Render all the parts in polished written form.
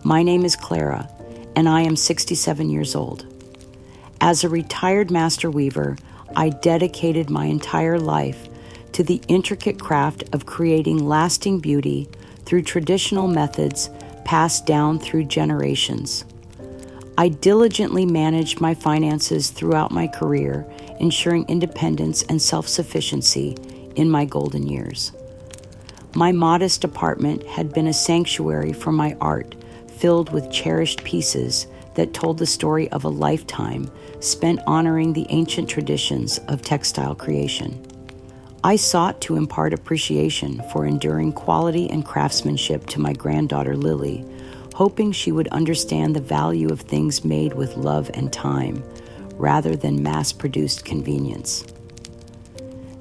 My name is Clara, and I am 67 years old. As a retired master weaver, I dedicated my entire life to the intricate craft of creating lasting beauty through traditional methods passed down through generations. I diligently managed my finances throughout my career, ensuring independence and self-sufficiency in my golden years. My modest apartment had been a sanctuary for my art, filled with cherished pieces that told the story of a lifetime spent honoring the ancient traditions of textile creation. I sought to impart appreciation for enduring quality and craftsmanship to my granddaughter Lily, hoping she would understand the value of things made with love and time, rather than mass-produced convenience.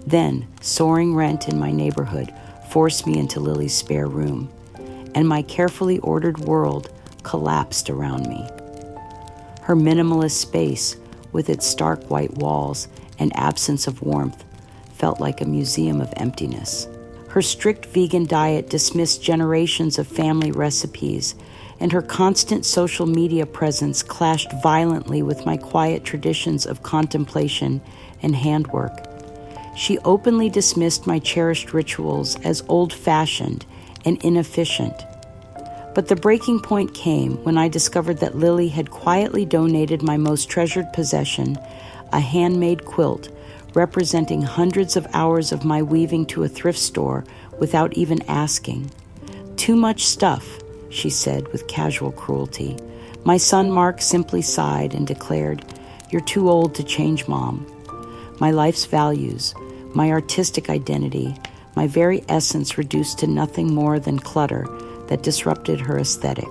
Then, soaring rent in my neighborhood forced me into Lily's spare room, and my carefully ordered world collapsed around me. Her minimalist space, with its stark white walls and absence of warmth, felt like a museum of emptiness. Her strict vegan diet dismissed generations of family recipes, and her constant social media presence clashed violently with my quiet traditions of contemplation and handwork. She openly dismissed my cherished rituals as old-fashioned and inefficient. But the breaking point came when I discovered that Lily had quietly donated my most treasured possession, a handmade quilt representing hundreds of hours of my weaving, to a thrift store without even asking. "Too much stuff," she said with casual cruelty. My son Mark simply sighed and declared, "You're too old to change, Mom." My life's values, my artistic identity, my very essence reduced to nothing more than clutter that disrupted her aesthetic.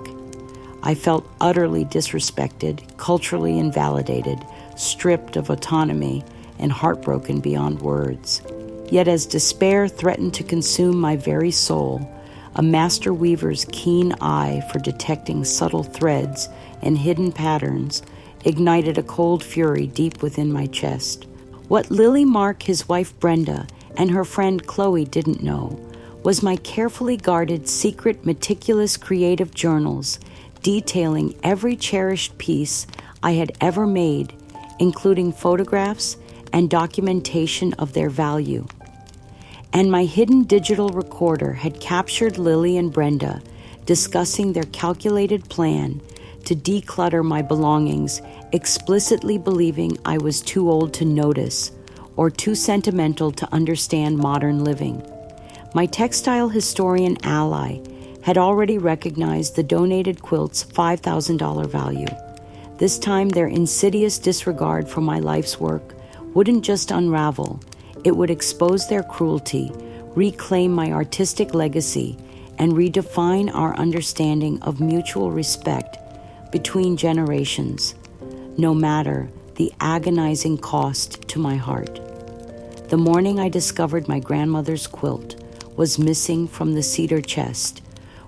I felt utterly disrespected, culturally invalidated, stripped of autonomy, and heartbroken beyond words. Yet as despair threatened to consume my very soul, a master weaver's keen eye for detecting subtle threads and hidden patterns ignited a cold fury deep within my chest. What Lily, Mark, his wife Brenda, and her friend Chloe didn't know was my carefully guarded, secret, meticulous creative journals detailing every cherished piece I had ever made, including photographs and documentation of their value. And my hidden digital recorder had captured Lily and Brenda discussing their calculated plan to declutter my belongings, explicitly believing I was too old to notice or too sentimental to understand modern living. My textile historian ally had already recognized the donated quilt's $5,000 value. This time, their insidious disregard for my life's work wouldn't just unravel, it would expose their cruelty, reclaim my artistic legacy, and redefine our understanding of mutual respect between generations, no matter the agonizing cost to my heart. The morning I discovered my grandmother's quilt was missing from the cedar chest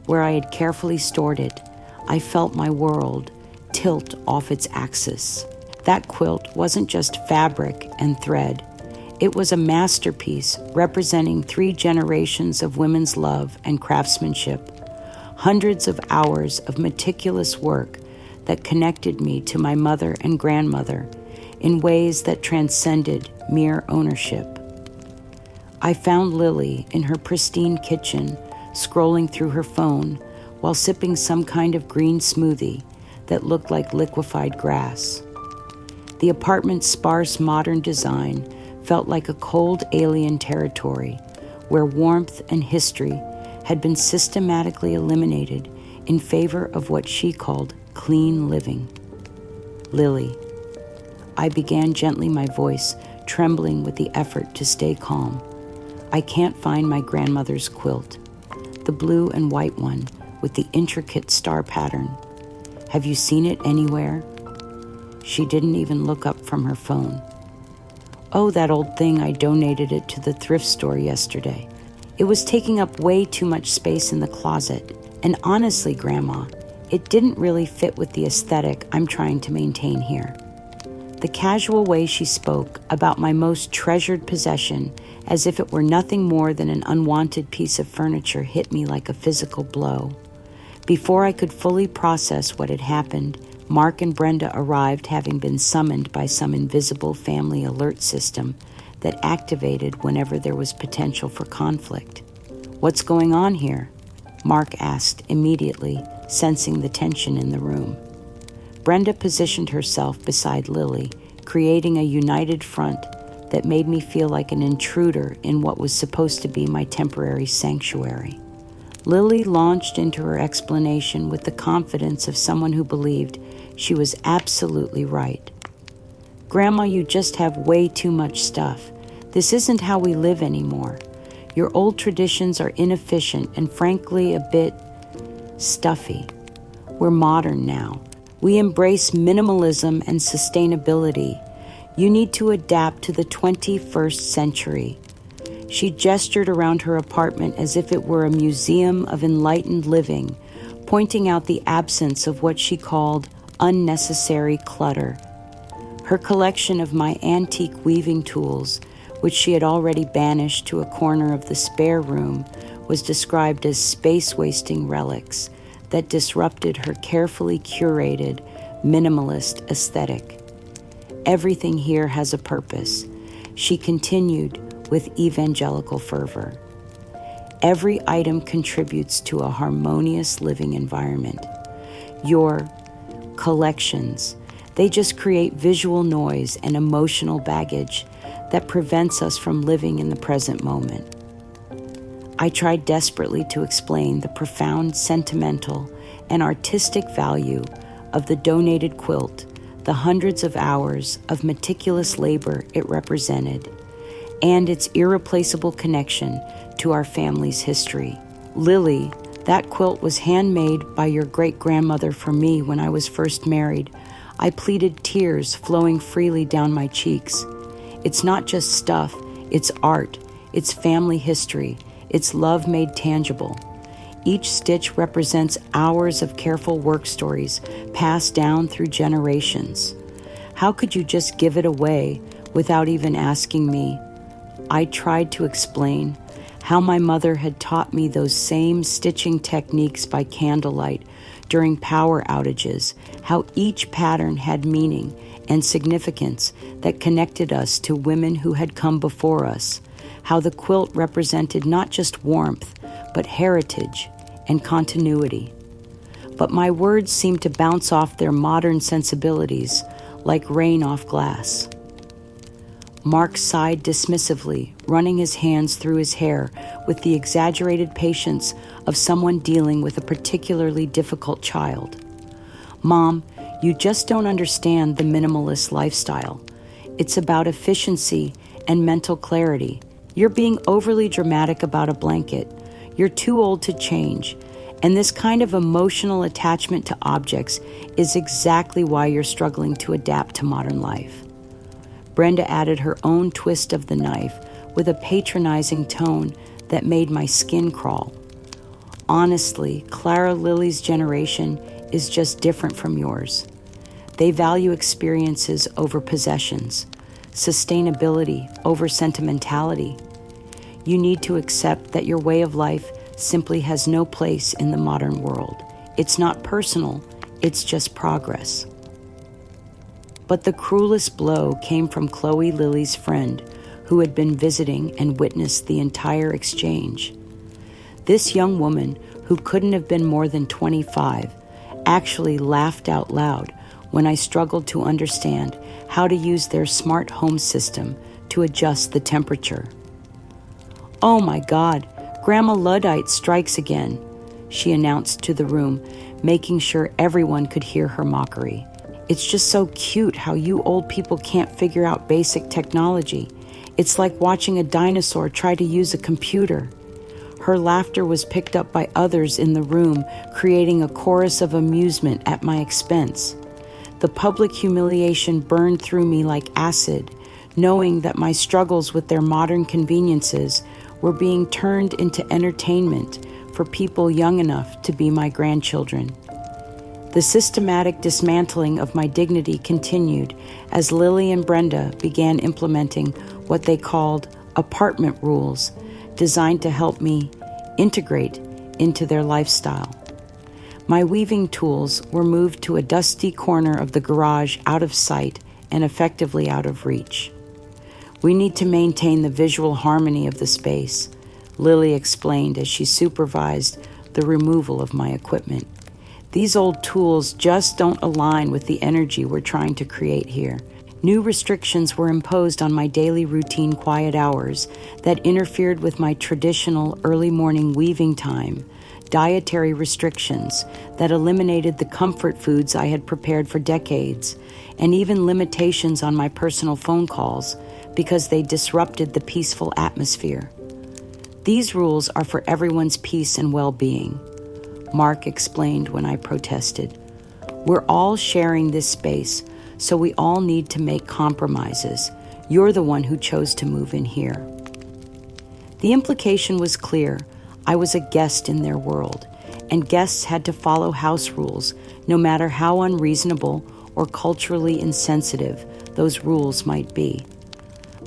where I had carefully stored it, I felt my world tilt off its axis. That quilt wasn't just fabric and thread. It was a masterpiece representing 3 generations of women's love and craftsmanship, hundreds of hours of meticulous work that connected me to my mother and grandmother in ways that transcended mere ownership. I found Lily in her pristine kitchen, scrolling through her phone while sipping some kind of green smoothie that looked like liquefied grass. The apartment's sparse modern design felt like a cold alien territory where warmth and history had been systematically eliminated in favor of what she called clean living. "Lily," I began gently, my voice trembling with the effort to stay calm. "I can't find my grandmother's quilt, the blue and white one with the intricate star pattern. Have you seen it anywhere?" She didn't even look up from her phone. "Oh, that old thing, I donated it to the thrift store yesterday. It was taking up way too much space in the closet. And honestly, Grandma, it didn't really fit with the aesthetic I'm trying to maintain here." The casual way she spoke about my most treasured possession, as if it were nothing more than an unwanted piece of furniture, hit me like a physical blow. Before I could fully process what had happened, Mark and Brenda arrived, having been summoned by some invisible family alert system that activated whenever there was potential for conflict. "What's going on here?" Mark asked immediately, sensing the tension in the room. Brenda positioned herself beside Lily, creating a united front that made me feel like an intruder in what was supposed to be my temporary sanctuary. Lily launched into her explanation with the confidence of someone who believed she was absolutely right. "Grandma, you just have way too much stuff. This isn't how we live anymore. Your old traditions are inefficient and frankly a bit stuffy. We're modern now. We embrace minimalism and sustainability. You need to adapt to the 21st century." She gestured around her apartment as if it were a museum of enlightened living, pointing out the absence of what she called unnecessary clutter. Her collection of my antique weaving tools, which she had already banished to a corner of the spare room, was described as space-wasting relics that disrupted her carefully curated, minimalist aesthetic. "Everything here has a purpose," she continued with evangelical fervor. "Every item contributes to a harmonious living environment. Your collections, they just create visual noise and emotional baggage that prevents us from living in the present moment." I tried desperately to explain the profound sentimental and artistic value of the donated quilt, the hundreds of hours of meticulous labor it represented, and its irreplaceable connection to our family's history. "Lily, that quilt was handmade by your great-grandmother for me when I was first married." I pleaded, tears flowing freely down my cheeks. "It's not just stuff, it's art, it's family history, it's love made tangible. Each stitch represents hours of careful work stories passed down through generations. How could you just give it away without even asking me?" I tried to explain how my mother had taught me those same stitching techniques by candlelight during power outages, how each pattern had meaning and significance that connected us to women who had come before us, how the quilt represented not just warmth, but heritage and continuity. But my words seemed to bounce off their modern sensibilities like rain off glass. Mark sighed dismissively, running his hands through his hair with the exaggerated patience of someone dealing with a particularly difficult child. "Mom, you just don't understand the minimalist lifestyle. It's about efficiency and mental clarity. You're being overly dramatic about a blanket. You're too old to change. And this kind of emotional attachment to objects is exactly why you're struggling to adapt to modern life." Brenda added her own twist of the knife with a patronizing tone that made my skin crawl. "Honestly, Clara Lily's generation is just different from yours. They value experiences over possessions, sustainability over sentimentality. You need to accept that your way of life simply has no place in the modern world. It's not personal, it's just progress." But the cruelest blow came from Chloe, Lily's friend, who had been visiting and witnessed the entire exchange. This young woman, who couldn't have been more than 25, actually laughed out loud when I struggled to understand how to use their smart home system to adjust the temperature. "Oh my God, Grandma Luddite strikes again," she announced to the room, making sure everyone could hear her mockery. "It's just so cute how you old people can't figure out basic technology. It's like watching a dinosaur try to use a computer." Her laughter was picked up by others in the room, creating a chorus of amusement at my expense. The public humiliation burned through me like acid, knowing that my struggles with their modern conveniences were being turned into entertainment for people young enough to be my grandchildren. The systematic dismantling of my dignity continued as Lily and Brenda began implementing what they called apartment rules, designed to help me integrate into their lifestyle. My weaving tools were moved to a dusty corner of the garage, out of sight and effectively out of reach. "We need to maintain the visual harmony of the space," Lily explained as she supervised the removal of my equipment. "These old tools just don't align with the energy we're trying to create here." New restrictions were imposed on my daily routine quiet hours that interfered with my traditional early morning weaving time, dietary restrictions that eliminated the comfort foods I had prepared for decades, and even limitations on my personal phone calls because they disrupted the peaceful atmosphere. "These rules are for everyone's peace and well-being," Mark explained when I protested. "We're all sharing this space, so we all need to make compromises. You're the one who chose to move in here." The implication was clear. I was a guest in their world, and guests had to follow house rules, no matter how unreasonable or culturally insensitive those rules might be.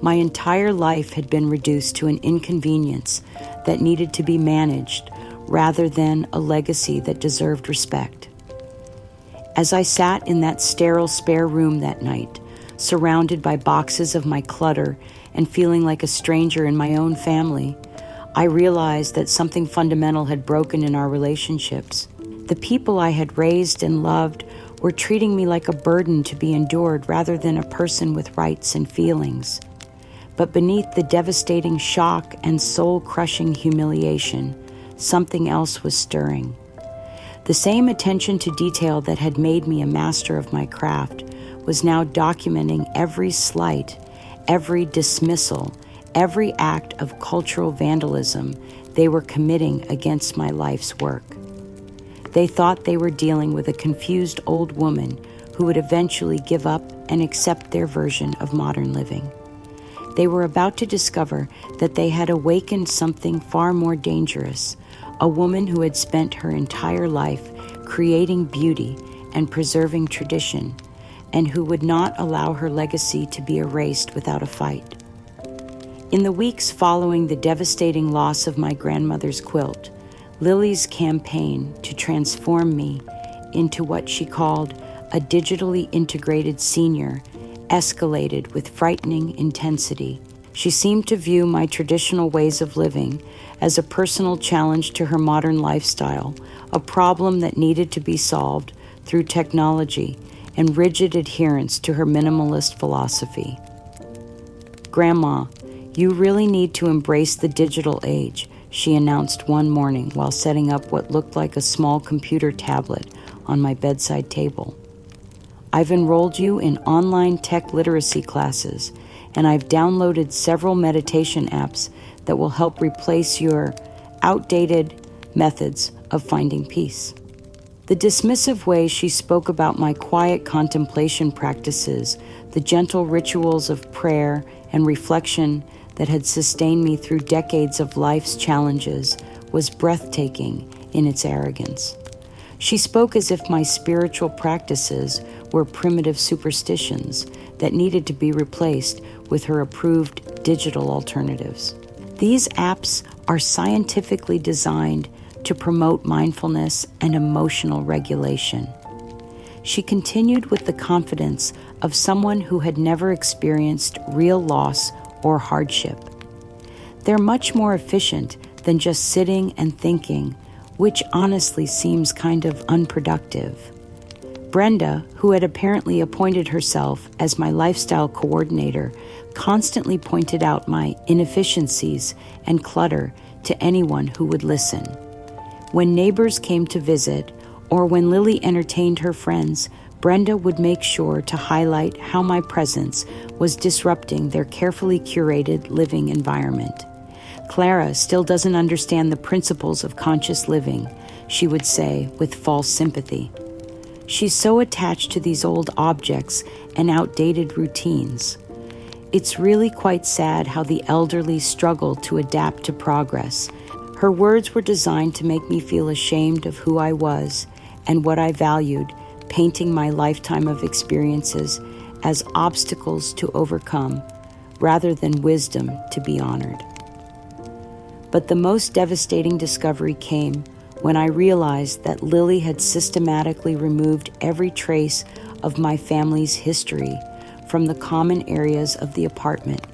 My entire life had been reduced to an inconvenience that needed to be managed rather than a legacy that deserved respect. As I sat in that sterile spare room that night, surrounded by boxes of my clutter and feeling like a stranger in my own family, I realized that something fundamental had broken in our relationships. The people I had raised and loved were treating me like a burden to be endured rather than a person with rights and feelings. But beneath the devastating shock and soul-crushing humiliation, something else was stirring. The same attention to detail that had made me a master of my craft was now documenting every slight, every dismissal, every act of cultural vandalism they were committing against my life's work. They thought they were dealing with a confused old woman who would eventually give up and accept their version of modern living. They were about to discover that they had awakened something far more dangerous, a woman who had spent her entire life creating beauty and preserving tradition, and who would not allow her legacy to be erased without a fight. In the weeks following the devastating loss of my grandmother's quilt, Lily's campaign to transform me into what she called a digitally integrated senior escalated with frightening intensity. She seemed to view my traditional ways of living as a personal challenge to her modern lifestyle, a problem that needed to be solved through technology and rigid adherence to her minimalist philosophy. "Grandma, you really need to embrace the digital age," she announced one morning while setting up what looked like a small computer tablet on my bedside table. "I've enrolled you in online tech literacy classes, and I've downloaded several meditation apps that will help replace your outdated methods of finding peace." The dismissive way she spoke about my quiet contemplation practices, the gentle rituals of prayer and reflection that had sustained me through decades of life's challenges, was breathtaking in its arrogance. She spoke as if my spiritual practices were primitive superstitions that needed to be replaced with her approved digital alternatives. "These apps are scientifically designed to promote mindfulness and emotional regulation." She continued with the confidence of someone who had never experienced real loss or hardship. "They're much more efficient than just sitting and thinking, which honestly seems kind of unproductive." Brenda, who had apparently appointed herself as my lifestyle coordinator, constantly pointed out my inefficiencies and clutter to anyone who would listen. When neighbors came to visit, or when Lily entertained her friends, Brenda would make sure to highlight how my presence was disrupting their carefully curated living environment. "Clara still doesn't understand the principles of conscious living," she would say with false sympathy. "She's so attached to these old objects and outdated routines. It's really quite sad how the elderly struggle to adapt to progress." Her words were designed to make me feel ashamed of who I was and what I valued, painting my lifetime of experiences as obstacles to overcome rather than wisdom to be honored. But the most devastating discovery came when I realized that Lily had systematically removed every trace of my family's history from the common areas of the apartment.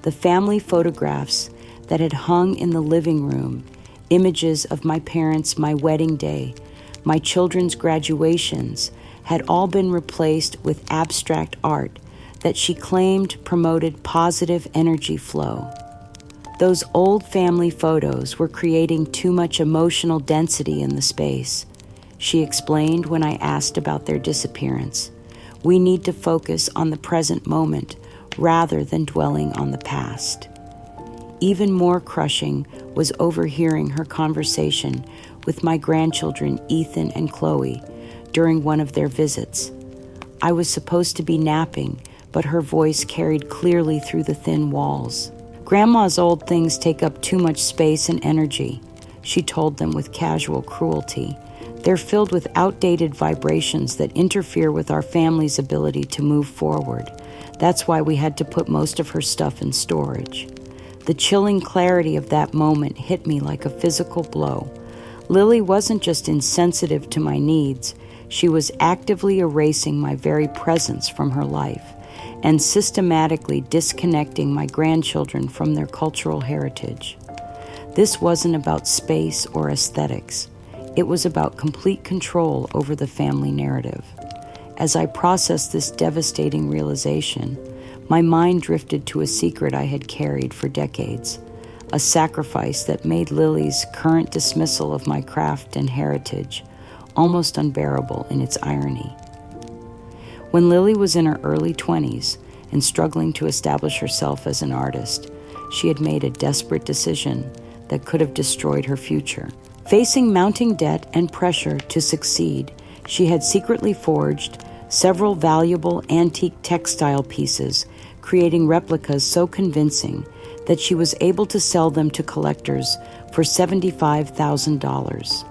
The family photographs that had hung in the living room, images of my parents, my wedding day, my children's graduations, had all been replaced with abstract art that she claimed promoted positive energy flow. Those old family photos were creating too much emotional density in the space, she explained when I asked about their disappearance. We need to focus on the present moment rather than dwelling on the past. Even more crushing was overhearing her conversation with my grandchildren Ethan and Chloe during one of their visits. I was supposed to be napping, but her voice carried clearly through the thin walls. Grandma's old things take up too much space and energy, she told them with casual cruelty. They're filled with outdated vibrations that interfere with our family's ability to move forward. That's why we had to put most of her stuff in storage. The chilling clarity of that moment hit me like a physical blow. Lily wasn't just insensitive to my needs, she was actively erasing my very presence from her life and systematically disconnecting my grandchildren from their cultural heritage. This wasn't about space or aesthetics. It was about complete control over the family narrative. As I processed this devastating realization, my mind drifted to a secret I had carried for decades, a sacrifice that made Lily's current dismissal of my craft and heritage almost unbearable in its irony. When Lily was in her early 20s and struggling to establish herself as an artist, she had made a desperate decision that could have destroyed her future. Facing mounting debt and pressure to succeed, she had secretly forged several valuable antique textile pieces, creating replicas so convincing that she was able to sell them to collectors for $75,000.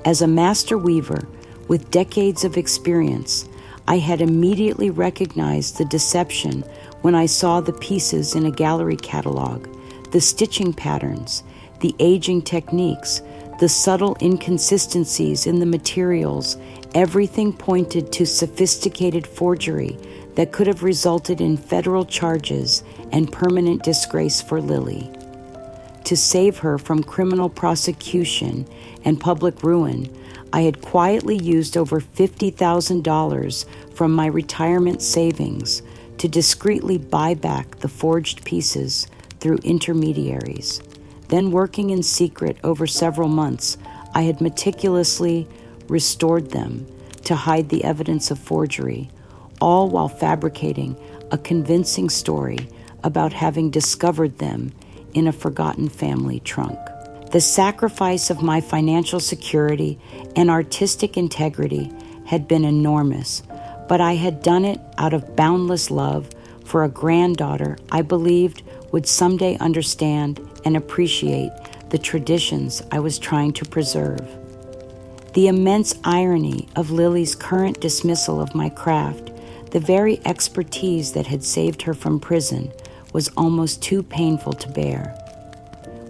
As a master weaver with decades of experience, I had immediately recognized the deception when I saw the pieces in a gallery catalog, the stitching patterns, the aging techniques, the subtle inconsistencies in the materials. Everything pointed to sophisticated forgery that could have resulted in federal charges and permanent disgrace for Lily. To save her from criminal prosecution and public ruin, I had quietly used over $50,000 from my retirement savings to discreetly buy back the forged pieces through intermediaries. Then, working in secret over several months, I had meticulously restored them to hide the evidence of forgery, all while fabricating a convincing story about having discovered them in a forgotten family trunk. The sacrifice of my financial security and artistic integrity had been enormous, but I had done it out of boundless love for a granddaughter I believed would someday understand and appreciate the traditions I was trying to preserve. The immense irony of Lily's current dismissal of my craft, the very expertise that had saved her from prison, was almost too painful to bear.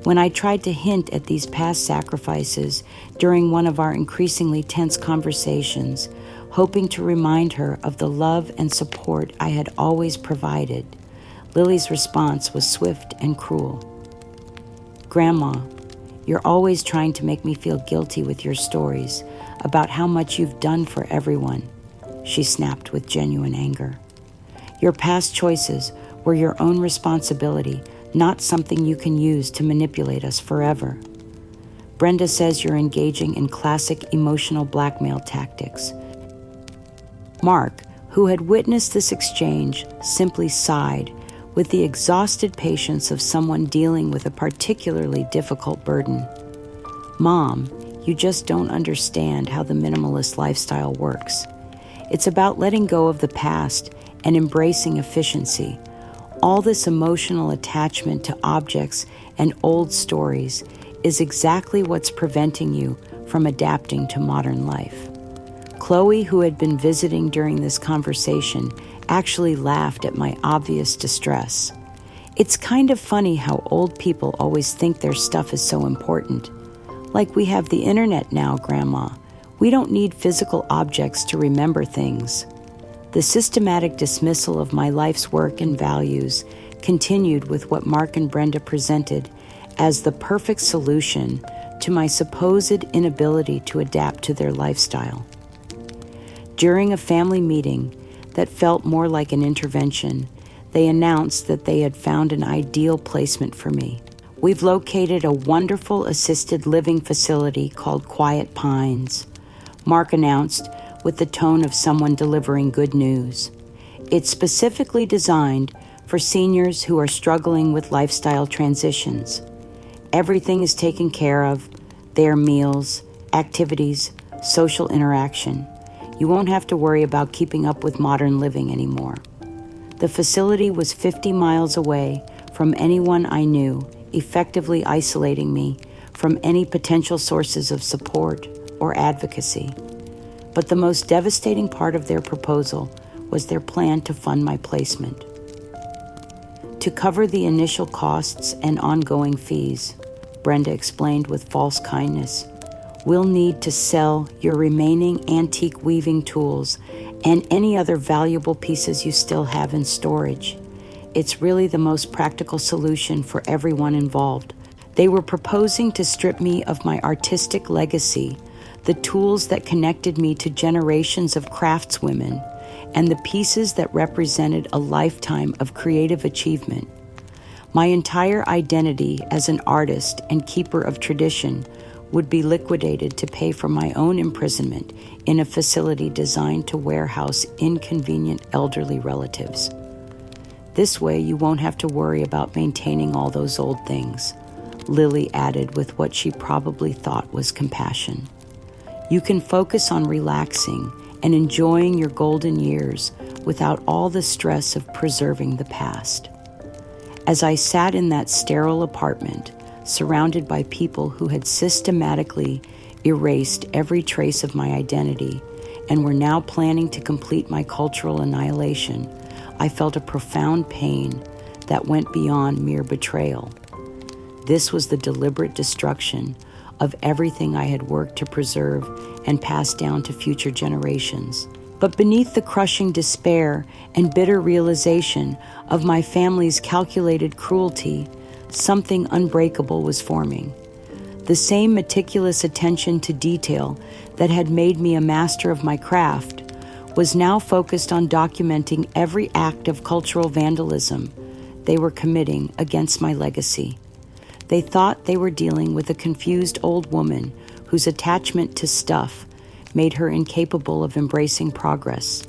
When I tried to hint at these past sacrifices during one of our increasingly tense conversations, hoping to remind her of the love and support I had always provided, Lily's response was swift and cruel. "Grandma, you're always trying to make me feel guilty with your stories about how much you've done for everyone," she snapped with genuine anger. "Your past choices were your own responsibility, not something you can use to manipulate us forever. Brenda says you're engaging in classic emotional blackmail tactics." Mark, who had witnessed this exchange, simply sighed with the exhausted patience of someone dealing with a particularly difficult burden. "Mom, you just don't understand how the minimalist lifestyle works. It's about letting go of the past and embracing efficiency. All this emotional attachment to objects and old stories is exactly what's preventing you from adapting to modern life." Chloe, who had been visiting during this conversation, actually laughed at my obvious distress. "It's kind of funny how old people always think their stuff is so important. Like we have the internet now, Grandma. We don't need physical objects to remember things. The systematic dismissal of my life's work and values continued with what Mark and Brenda presented as the perfect solution to my supposed inability to adapt to their lifestyle. During a family meeting that felt more like an intervention, they announced that they had found an ideal placement for me. We've located a wonderful assisted living facility called Quiet Pines, Mark announced with the tone of someone delivering good news. It's specifically designed for seniors who are struggling with lifestyle transitions. Everything is taken care of: their meals, activities, social interaction. You won't have to worry about keeping up with modern living anymore. The facility was 50 miles away from anyone I knew, effectively isolating me from any potential sources of support or advocacy. But the most devastating part of their proposal was their plan to fund my placement. To cover the initial costs and ongoing fees, Brenda explained with false kindness, we'll need to sell your remaining antique weaving tools and any other valuable pieces you still have in storage. It's really the most practical solution for everyone involved. They were proposing to strip me of my artistic legacy, the tools that connected me to generations of craftswomen, and the pieces that represented a lifetime of creative achievement. My entire identity as an artist and keeper of tradition would be liquidated to pay for my own imprisonment in a facility designed to warehouse inconvenient elderly relatives. This way you won't have to worry about maintaining all those old things, Lily added with what she probably thought was compassion. You can focus on relaxing and enjoying your golden years without all the stress of preserving the past. As I sat in that sterile apartment, surrounded by people who had systematically erased every trace of my identity and were now planning to complete my cultural annihilation, I felt a profound pain that went beyond mere betrayal. This was the deliberate destruction of everything I had worked to preserve and pass down to future generations. But beneath the crushing despair and bitter realization of my family's calculated cruelty, something unbreakable was forming. The same meticulous attention to detail that had made me a master of my craft was now focused on documenting every act of cultural vandalism they were committing against my legacy. They thought they were dealing with a confused old woman whose attachment to stuff made her incapable of embracing progress.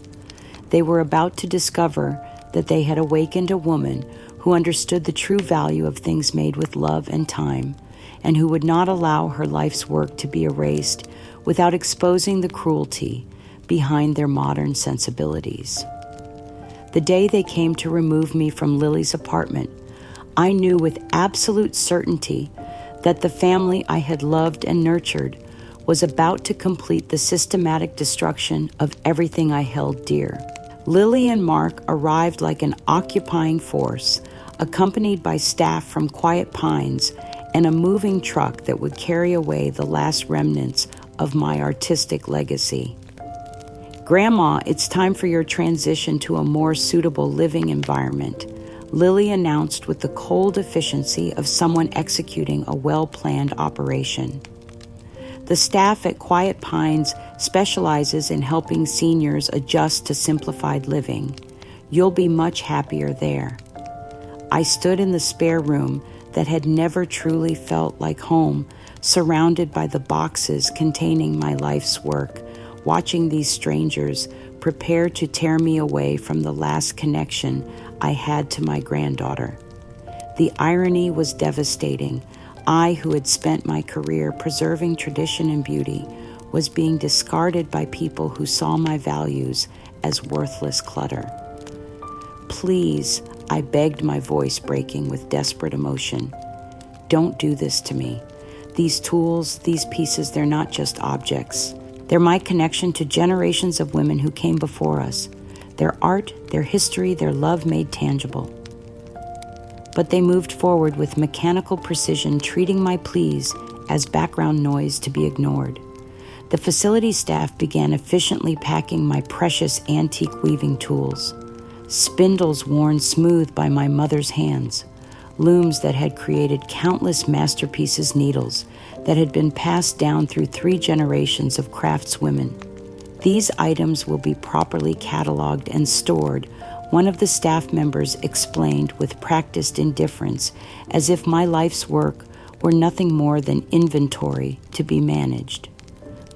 They were about to discover that they had awakened a woman who understood the true value of things made with love and time, and who would not allow her life's work to be erased without exposing the cruelty behind their modern sensibilities. The day they came to remove me from Lily's apartment, I knew with absolute certainty that the family I had loved and nurtured was about to complete the systematic destruction of everything I held dear. Lily and Mark arrived like an occupying force, accompanied by staff from Quiet Pines and a moving truck that would carry away the last remnants of my artistic legacy. Grandma, it's time for your transition to a more suitable living environment, Lily announced with the cold efficiency of someone executing a well-planned operation. The staff at Quiet Pines specializes in helping seniors adjust to simplified living. You'll be much happier there. I stood in the spare room that had never truly felt like home, surrounded by the boxes containing my life's work, watching these strangers prepare to tear me away from the last connection I had to my granddaughter. The irony was devastating. I, who had spent my career preserving tradition and beauty, was being discarded by people who saw my values as worthless clutter. Please, I begged, my voice breaking with desperate emotion. Don't do this to me. These tools, these pieces, they're not just objects. They're my connection to generations of women who came before us. Their art, their history, their love made tangible. But they moved forward with mechanical precision, treating my pleas as background noise to be ignored. The facility staff began efficiently packing my precious antique weaving tools, spindles worn smooth by my mother's hands, looms that had created countless masterpieces needles that had been passed down through 3 generations of craftswomen. These items will be properly cataloged and stored, one of the staff members explained with practiced indifference, as if my life's work were nothing more than inventory to be managed.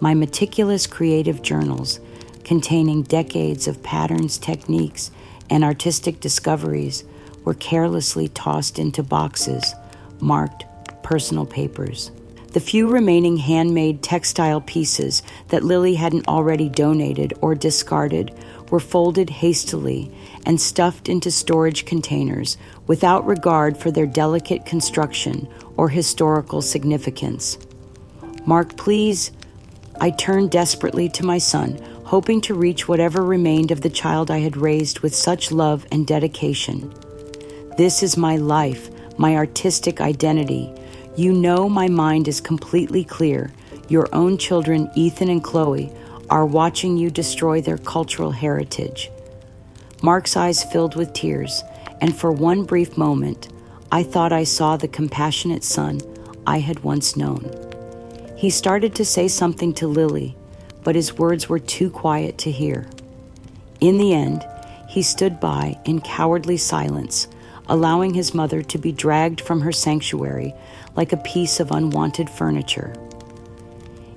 My meticulous creative journals, containing decades of patterns, techniques, and artistic discoveries, were carelessly tossed into boxes marked personal papers. The few remaining handmade textile pieces that Lily hadn't already donated or discarded were folded hastily and stuffed into storage containers without regard for their delicate construction or historical significance. "Mark, please." I turned desperately to my son, hoping to reach whatever remained of the child I had raised with such love and dedication. "This is my life, my artistic identity. You know my mind is completely clear. Your own children, Ethan and Chloe, are watching you destroy their cultural heritage." Mark's eyes filled with tears, and for one brief moment, I thought I saw the compassionate son I had once known. He started to say something to Lily, but his words were too quiet to hear. In the end, he stood by in cowardly silence, allowing his mother to be dragged from her sanctuary like a piece of unwanted furniture.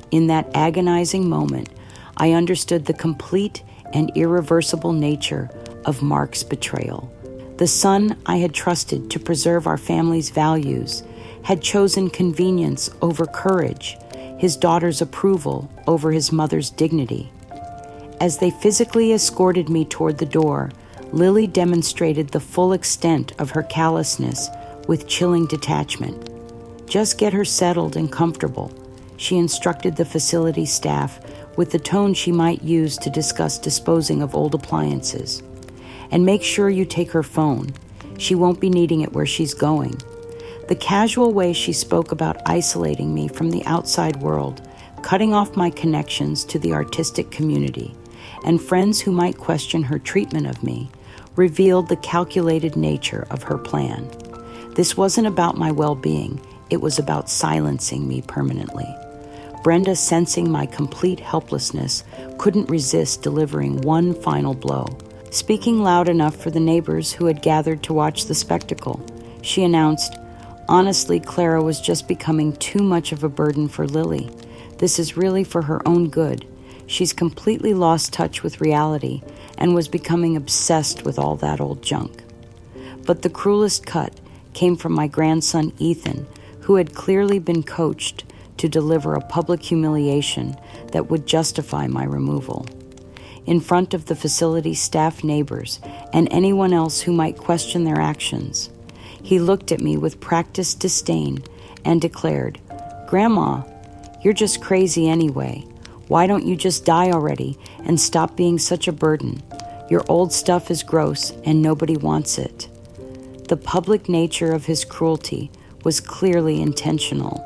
In that agonizing moment, I understood the complete and irreversible nature of Mark's betrayal. The son I had trusted to preserve our family's values had chosen convenience over courage, his daughter's approval over his mother's dignity. As they physically escorted me toward the door, Lily demonstrated the full extent of her callousness with chilling detachment. "Just get her settled and comfortable," she instructed the facility staff with the tone she might use to discuss disposing of old appliances. "And make sure you take her phone. She won't be needing it where she's going." The casual way she spoke about isolating me from the outside world, cutting off my connections to the artistic community, and friends who might question her treatment of me, revealed the calculated nature of her plan. This wasn't about my well-being, it was about silencing me permanently. Brenda, sensing my complete helplessness, couldn't resist delivering one final blow. Speaking loud enough for the neighbors who had gathered to watch the spectacle, she announced, "Honestly, Clara was just becoming too much of a burden for Lily. This is really for her own good. She's completely lost touch with reality and was becoming obsessed with all that old junk." But the cruelest cut came from my grandson Ethan, who had clearly been coached to deliver a public humiliation that would justify my removal. In front of the facility staff, neighbors, and anyone else who might question their actions, he looked at me with practiced disdain and declared, "Grandma, you're just crazy anyway. Why don't you just die already and stop being such a burden? Your old stuff is gross and nobody wants it." The public nature of his cruelty was clearly intentional.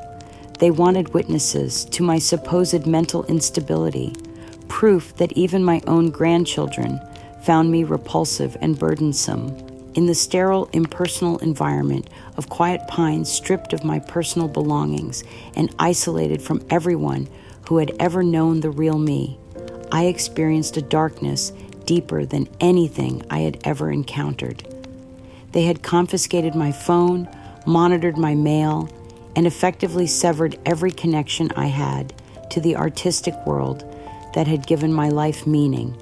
They wanted witnesses to my supposed mental instability, proof that even my own grandchildren found me repulsive and burdensome. In the sterile, impersonal environment of Quiet Pines, stripped of my personal belongings and isolated from everyone who had ever known the real me, I experienced a darkness deeper than anything I had ever encountered. They had confiscated my phone, monitored my mail, and effectively severed every connection I had to the artistic world that had given my life meaning.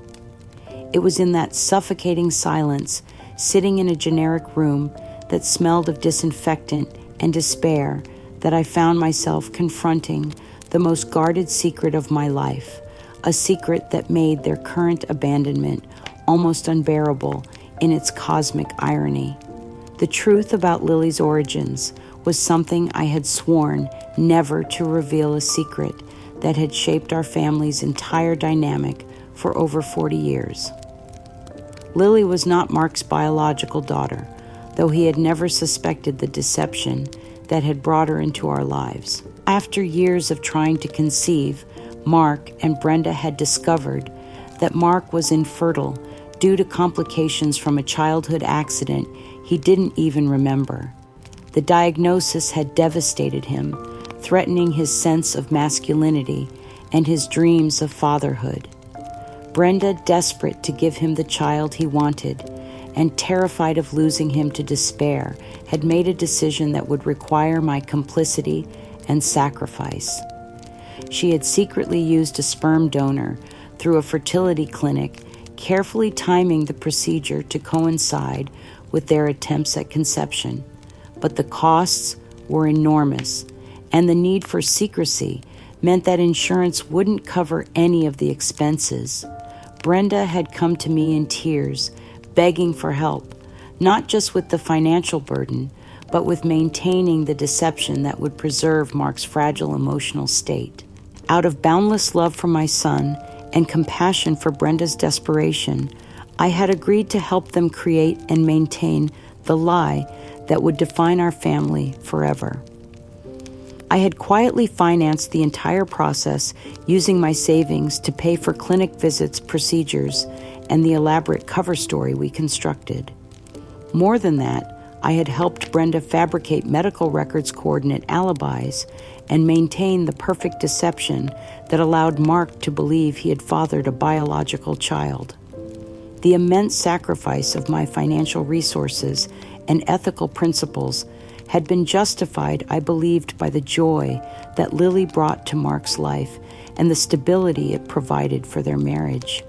It was in that suffocating silence, sitting in a generic room that smelled of disinfectant and despair, that I found myself confronting the most guarded secret of my life, a secret that made their current abandonment almost unbearable in its cosmic irony. The truth about Lily's origins was something I had sworn never to reveal, a secret that had shaped our family's entire dynamic for over 40 years. Lily was not Mark's biological daughter, though he had never suspected the deception that had brought her into our lives. After years of trying to conceive, Mark and Brenda had discovered that Mark was infertile due to complications from a childhood accident he didn't even remember. The diagnosis had devastated him, threatening his sense of masculinity and his dreams of fatherhood. Brenda, desperate to give him the child he wanted and terrified of losing him to despair, had made a decision that would require my complicity and sacrifice. She had secretly used a sperm donor through a fertility clinic, carefully timing the procedure to coincide with their attempts at conception. But the costs were enormous, and the need for secrecy meant that insurance wouldn't cover any of the expenses. Brenda had come to me in tears, begging for help, not just with the financial burden, but with maintaining the deception that would preserve Mark's fragile emotional state. Out of boundless love for my son and compassion for Brenda's desperation, I had agreed to help them create and maintain the lie that would define our family forever. I had quietly financed the entire process using my savings to pay for clinic visits, procedures, and the elaborate cover story we constructed. More than that, I had helped Brenda fabricate medical records, coordinate alibis, and maintain the perfect deception that allowed Mark to believe he had fathered a biological child. The immense sacrifice of my financial resources and ethical principles had been justified, I believed, by the joy that Lily brought to Mark's life and the stability it provided for their marriage.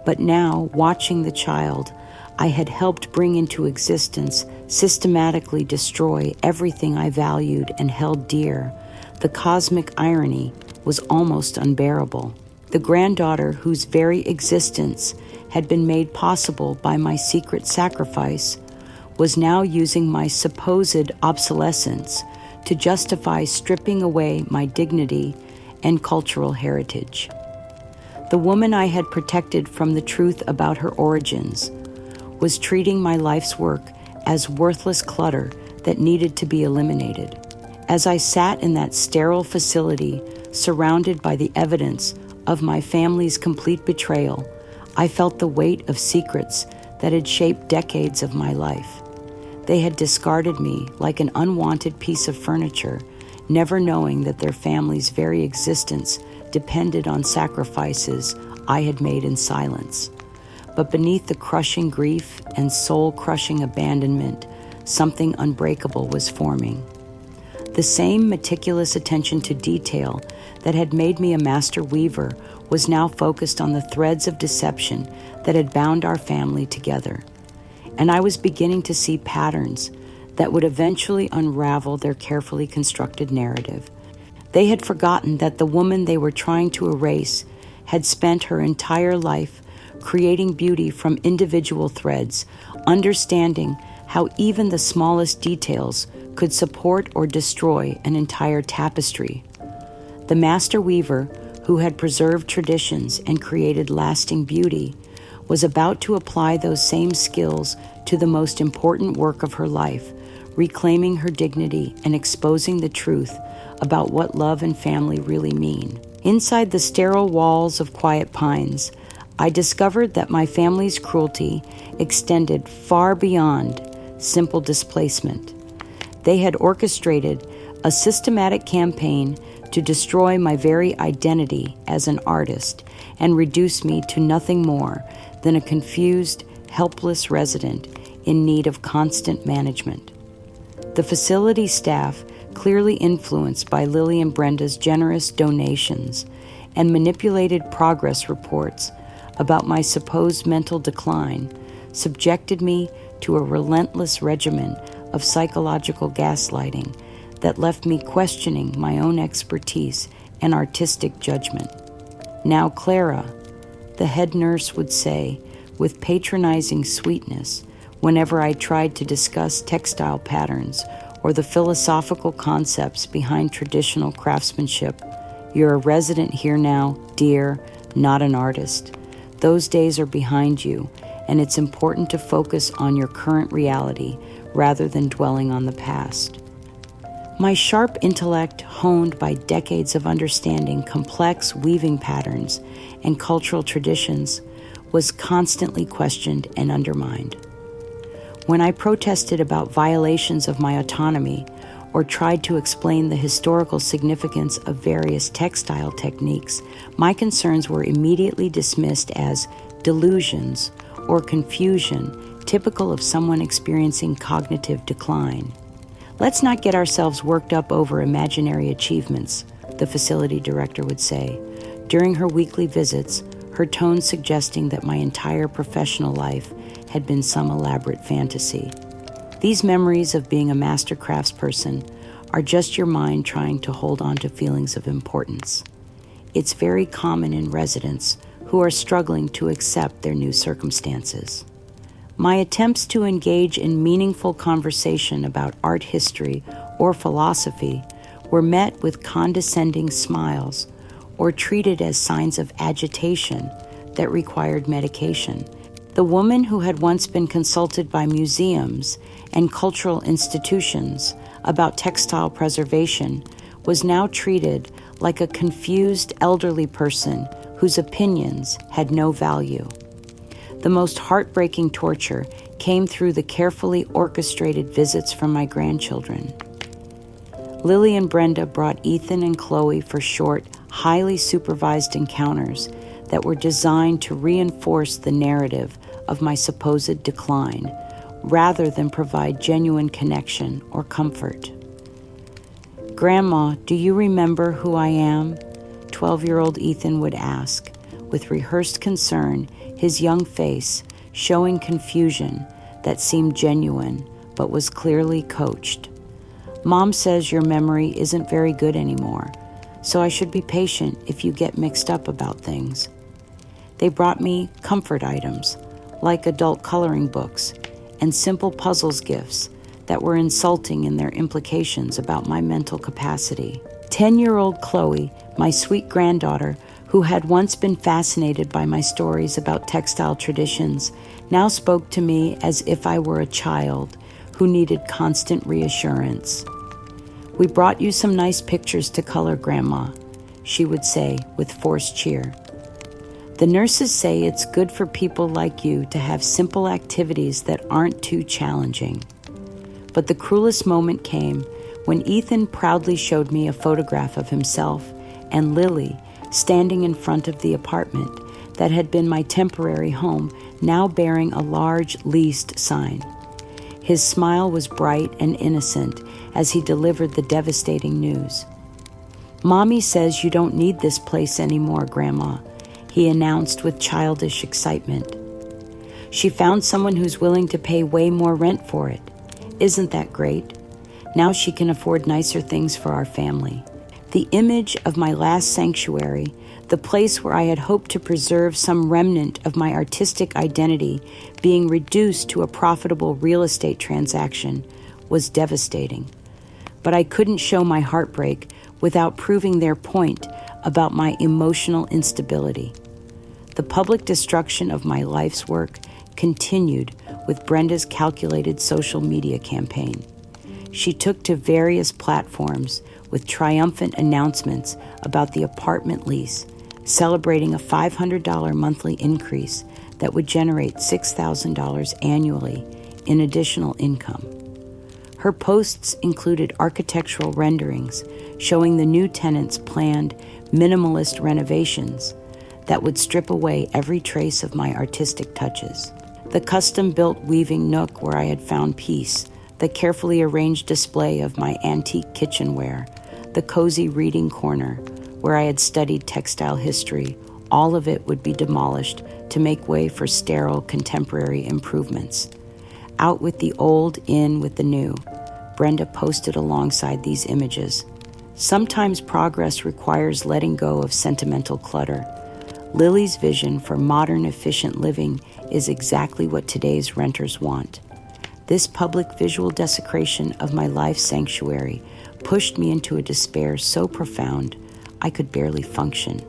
But now, watching the child I had helped bring into existence systematically destroy everything I valued and held dear, the cosmic irony was almost unbearable. The granddaughter whose very existence had been made possible by my secret sacrifice was now using my supposed obsolescence to justify stripping away my dignity and cultural heritage. The woman I had protected from the truth about her origins was treating my life's work as worthless clutter that needed to be eliminated. As I sat in that sterile facility, surrounded by the evidence of my family's complete betrayal, I felt the weight of secrets that had shaped decades of my life. They had discarded me like an unwanted piece of furniture, never knowing that their family's very existence depended on sacrifices I had made in silence. But beneath the crushing grief and soul-crushing abandonment, something unbreakable was forming. The same meticulous attention to detail that had made me a master weaver was now focused on the threads of deception that had bound our family together. And I was beginning to see patterns that would eventually unravel their carefully constructed narrative. They had forgotten that the woman they were trying to erase had spent her entire life creating beauty from individual threads, understanding how even the smallest details could support or destroy an entire tapestry. The master weaver, who had preserved traditions and created lasting beauty, was about to apply those same skills to the most important work of her life, reclaiming her dignity and exposing the truth about what love and family really mean. Inside the sterile walls of Quiet Pines, I discovered that my family's cruelty extended far beyond simple displacement. They had orchestrated a systematic campaign to destroy my very identity as an artist and reduce me to nothing more than a confused, helpless resident in need of constant management. The facility staff, clearly influenced by Lily and Brenda's generous donations and manipulated progress reports about my supposed mental decline, subjected me to a relentless regimen of psychological gaslighting that left me questioning my own expertise and artistic judgment. "Now, Clara," the head nurse would say with patronizing sweetness whenever I tried to discuss textile patterns or the philosophical concepts behind traditional craftsmanship, "you're a resident here now, dear, not an artist. Those days are behind you, and it's important to focus on your current reality rather than dwelling on the past." My sharp intellect, honed by decades of understanding complex weaving patterns and cultural traditions, was constantly questioned and undermined. When I protested about violations of my autonomy or tried to explain the historical significance of various textile techniques, my concerns were immediately dismissed as delusions or confusion typical of someone experiencing cognitive decline. "Let's not get ourselves worked up over imaginary achievements," the facility director would say during her weekly visits, her tone suggesting that my entire professional life had been some elaborate fantasy. These memories of being a master craftsperson are just your mind trying to hold on to feelings of importance. It's very common in residents who are struggling to accept their new circumstances. My attempts to engage in meaningful conversation about art history or philosophy were met with condescending smiles or treated as signs of agitation that required medication. The woman who had once been consulted by museums and cultural institutions about textile preservation was now treated like a confused elderly person whose opinions had no value. The most heartbreaking torture came through the carefully orchestrated visits from my grandchildren. Lily and Brenda brought Ethan and Chloe for short, highly supervised encounters that were designed to reinforce the narrative of my supposed decline, rather than provide genuine connection or comfort. "Grandma, do you remember who I am?" 12-year-old Ethan would ask, with rehearsed concern, his young face showing confusion that seemed genuine but was clearly coached. "Mom says your memory isn't very good anymore, so I should be patient if you get mixed up about things." They brought me comfort items, like adult coloring books, and simple puzzles gifts that were insulting in their implications about my mental capacity. 10-year-old Chloe, my sweet granddaughter, who had once been fascinated by my stories about textile traditions, now spoke to me as if I were a child who needed constant reassurance. "We brought you some nice pictures to color, Grandma," she would say with forced cheer. "The nurses say it's good for people like you to have simple activities that aren't too challenging." But the cruelest moment came when Ethan proudly showed me a photograph of himself and Lily standing in front of the apartment that had been my temporary home, now bearing a large leased sign. His smile was bright and innocent as he delivered the devastating news. "Mommy says you don't need this place anymore, Grandma," he announced with childish excitement. "She found someone who's willing to pay way more rent for it. Isn't that great? Now she can afford nicer things for our family." The image of my last sanctuary, the place where I had hoped to preserve some remnant of my artistic identity, being reduced to a profitable real estate transaction, was devastating. But I couldn't show my heartbreak without proving their point about my emotional instability. The public destruction of my life's work continued with Brenda's calculated social media campaign. She took to various platforms with triumphant announcements about the apartment lease, celebrating a $500 monthly increase that would generate $6,000 annually in additional income. Her posts included architectural renderings showing the new tenants' planned minimalist renovations that would strip away every trace of my artistic touches. The custom-built weaving nook where I had found peace, the carefully arranged display of my antique kitchenware, the cozy reading corner where I had studied textile history, all of it would be demolished to make way for sterile contemporary improvements. "Out with the old, in with the new," Brenda posted alongside these images. Sometimes progress requires letting go of sentimental clutter. Lily's vision for modern, efficient living is exactly what today's renters want. This public visual desecration of my life sanctuary pushed me into a despair so profound I could barely function.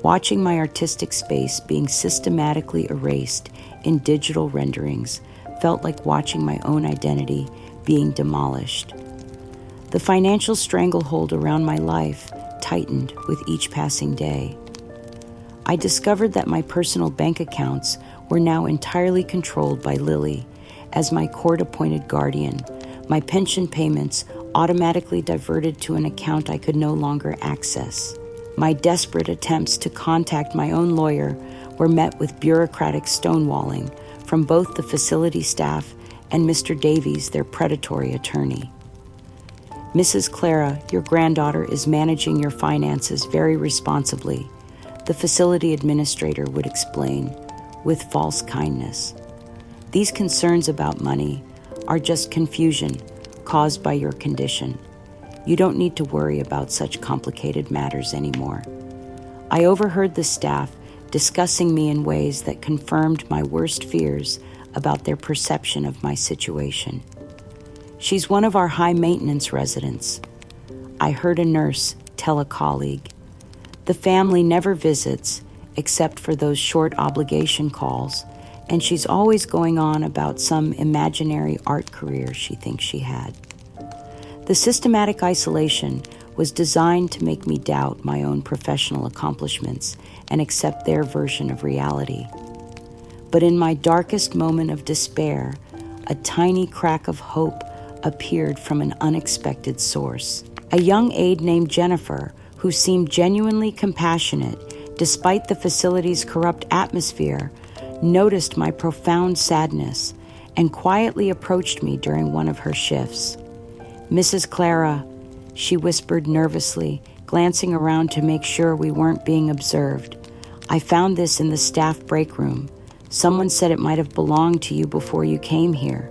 Watching my artistic space being systematically erased in digital renderings felt like watching my own identity being demolished. The financial stranglehold around my life tightened with each passing day. I discovered that my personal bank accounts were now entirely controlled by Lily as my court-appointed guardian. My pension payments automatically diverted to an account I could no longer access. My desperate attempts to contact my own lawyer were met with bureaucratic stonewalling from both the facility staff and Mr. Davies, their predatory attorney. Mrs. Clara, your granddaughter is managing your finances very responsibly, the facility administrator would explain, with false kindness. These concerns about money are just confusion caused by your condition. You don't need to worry about such complicated matters anymore. I overheard the staff discussing me in ways that confirmed my worst fears about their perception of my situation. She's one of our high-maintenance residents, I heard a nurse tell a colleague. The family never visits except for those short obligation calls, and she's always going on about some imaginary art career she thinks she had. The systematic isolation was designed to make me doubt my own professional accomplishments and accept their version of reality. But in my darkest moment of despair, a tiny crack of hope appeared from an unexpected source. A young aide named Jennifer, who seemed genuinely compassionate despite the facility's corrupt atmosphere, noticed my profound sadness and quietly approached me during one of her shifts. "Mrs. Clara," she whispered nervously, glancing around to make sure we weren't being observed. "I found this in the staff break room. Someone said it might have belonged to you before you came here."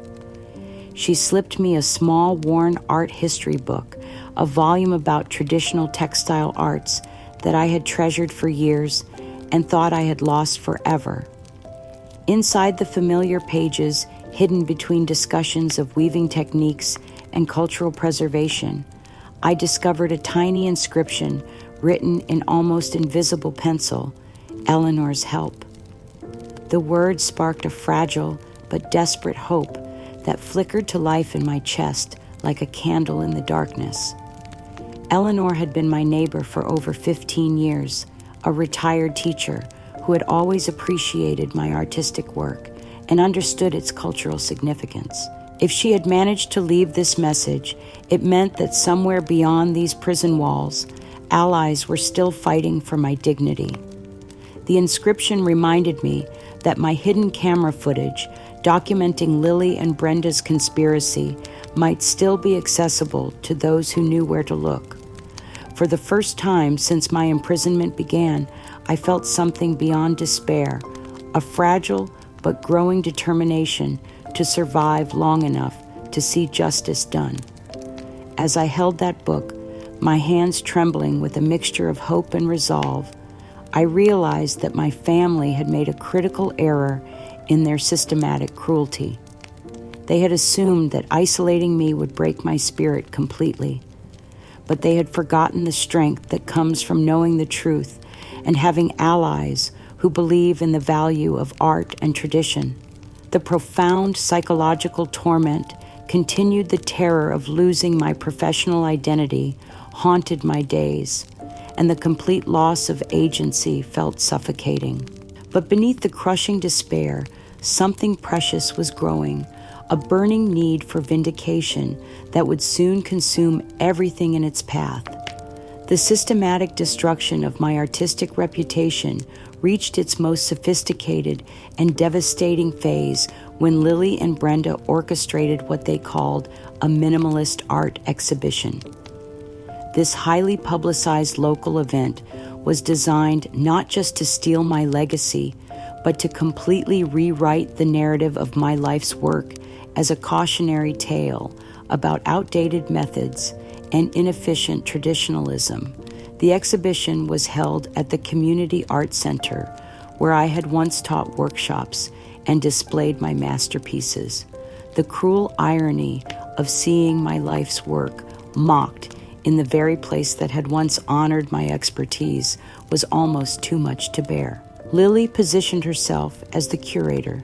She slipped me a small, worn art history book, a volume about traditional textile arts that I had treasured for years and thought I had lost forever. Inside the familiar pages, hidden between discussions of weaving techniques and cultural preservation, I discovered a tiny inscription written in almost invisible pencil, "Eleanor's help." The words sparked a fragile but desperate hope that flickered to life in my chest like a candle in the darkness. Eleanor had been my neighbor for over 15 years, a retired teacher who had always appreciated my artistic work and understood its cultural significance. If she had managed to leave this message, it meant that somewhere beyond these prison walls, allies were still fighting for my dignity. The inscription reminded me that my hidden camera footage documenting Lily and Brenda's conspiracy might still be accessible to those who knew where to look. For the first time since my imprisonment began, I felt something beyond despair, a fragile but growing determination to survive long enough to see justice done. As I held that book, my hands trembling with a mixture of hope and resolve, I realized that my family had made a critical error in their systematic cruelty. They had assumed that isolating me would break my spirit completely, but they had forgotten the strength that comes from knowing the truth and having allies who believe in the value of art and tradition. The profound psychological torment continued. The terror of losing my professional identity haunted my days, and the complete loss of agency felt suffocating. But beneath the crushing despair, something precious was growing, a burning need for vindication that would soon consume everything in its path. The systematic destruction of my artistic reputation reached its most sophisticated and devastating phase when Lily and Brenda orchestrated what they called a minimalist art exhibition. This highly publicized local event was designed not just to steal my legacy, but to completely rewrite the narrative of my life's work as a cautionary tale about outdated methods and inefficient traditionalism. The exhibition was held at the Community Art Center, where I had once taught workshops and displayed my masterpieces. The cruel irony of seeing my life's work mocked in the very place that had once honored my expertise was almost too much to bear. Lily positioned herself as the curator,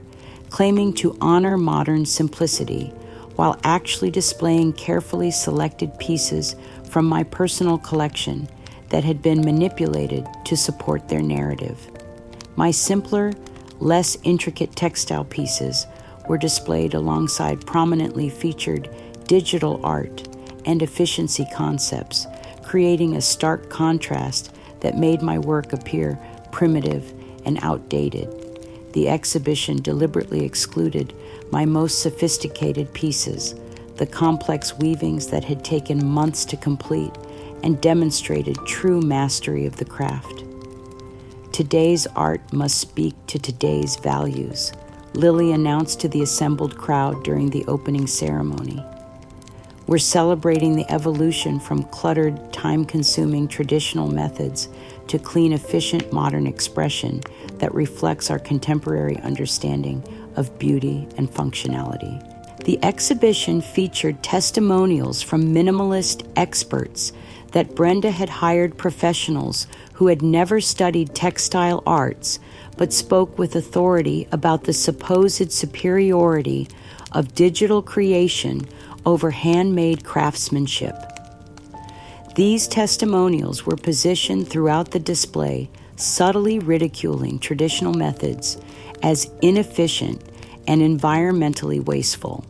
claiming to honor modern simplicity, while actually displaying carefully selected pieces from my personal collection that had been manipulated to support their narrative. My simpler, less intricate textile pieces were displayed alongside prominently featured digital art and efficiency concepts, creating a stark contrast that made my work appear primitive and outdated. The exhibition deliberately excluded my most sophisticated pieces, the complex weavings that had taken months to complete and demonstrated true mastery of the craft. Today's art must speak to today's values, Lily announced to the assembled crowd during the opening ceremony. We're celebrating the evolution from cluttered, time-consuming traditional methods to clean, efficient modern expression that reflects our contemporary understanding of beauty and functionality. The exhibition featured testimonials from minimalist experts that Brenda had hired professionals who had never studied textile arts but spoke with authority about the supposed superiority of digital creation over handmade craftsmanship. These testimonials were positioned throughout the display, subtly ridiculing traditional methods as inefficient and environmentally wasteful.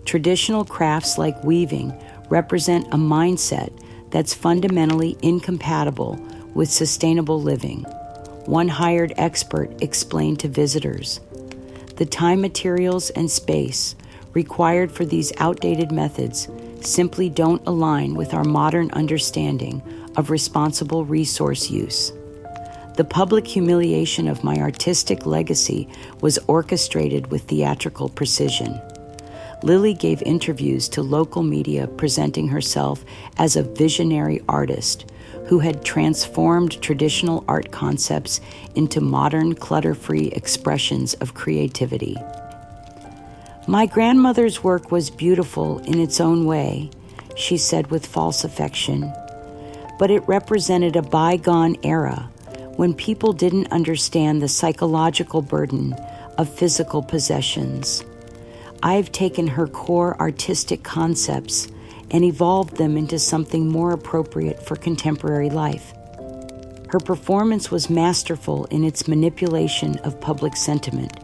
Traditional crafts like weaving represent a mindset that's fundamentally incompatible with sustainable living. One hired expert explained to visitors, the time, materials, and space required for these outdated methods simply don't align with our modern understanding of responsible resource use. The public humiliation of my artistic legacy was orchestrated with theatrical precision. Lily gave interviews to local media presenting herself as a visionary artist who had transformed traditional art concepts into modern, clutter-free expressions of creativity. My grandmother's work was beautiful in its own way, she said with false affection, but it represented a bygone era when people didn't understand the psychological burden of physical possessions. I've taken her core artistic concepts and evolved them into something more appropriate for contemporary life. Her performance was masterful in its manipulation of public sentiment.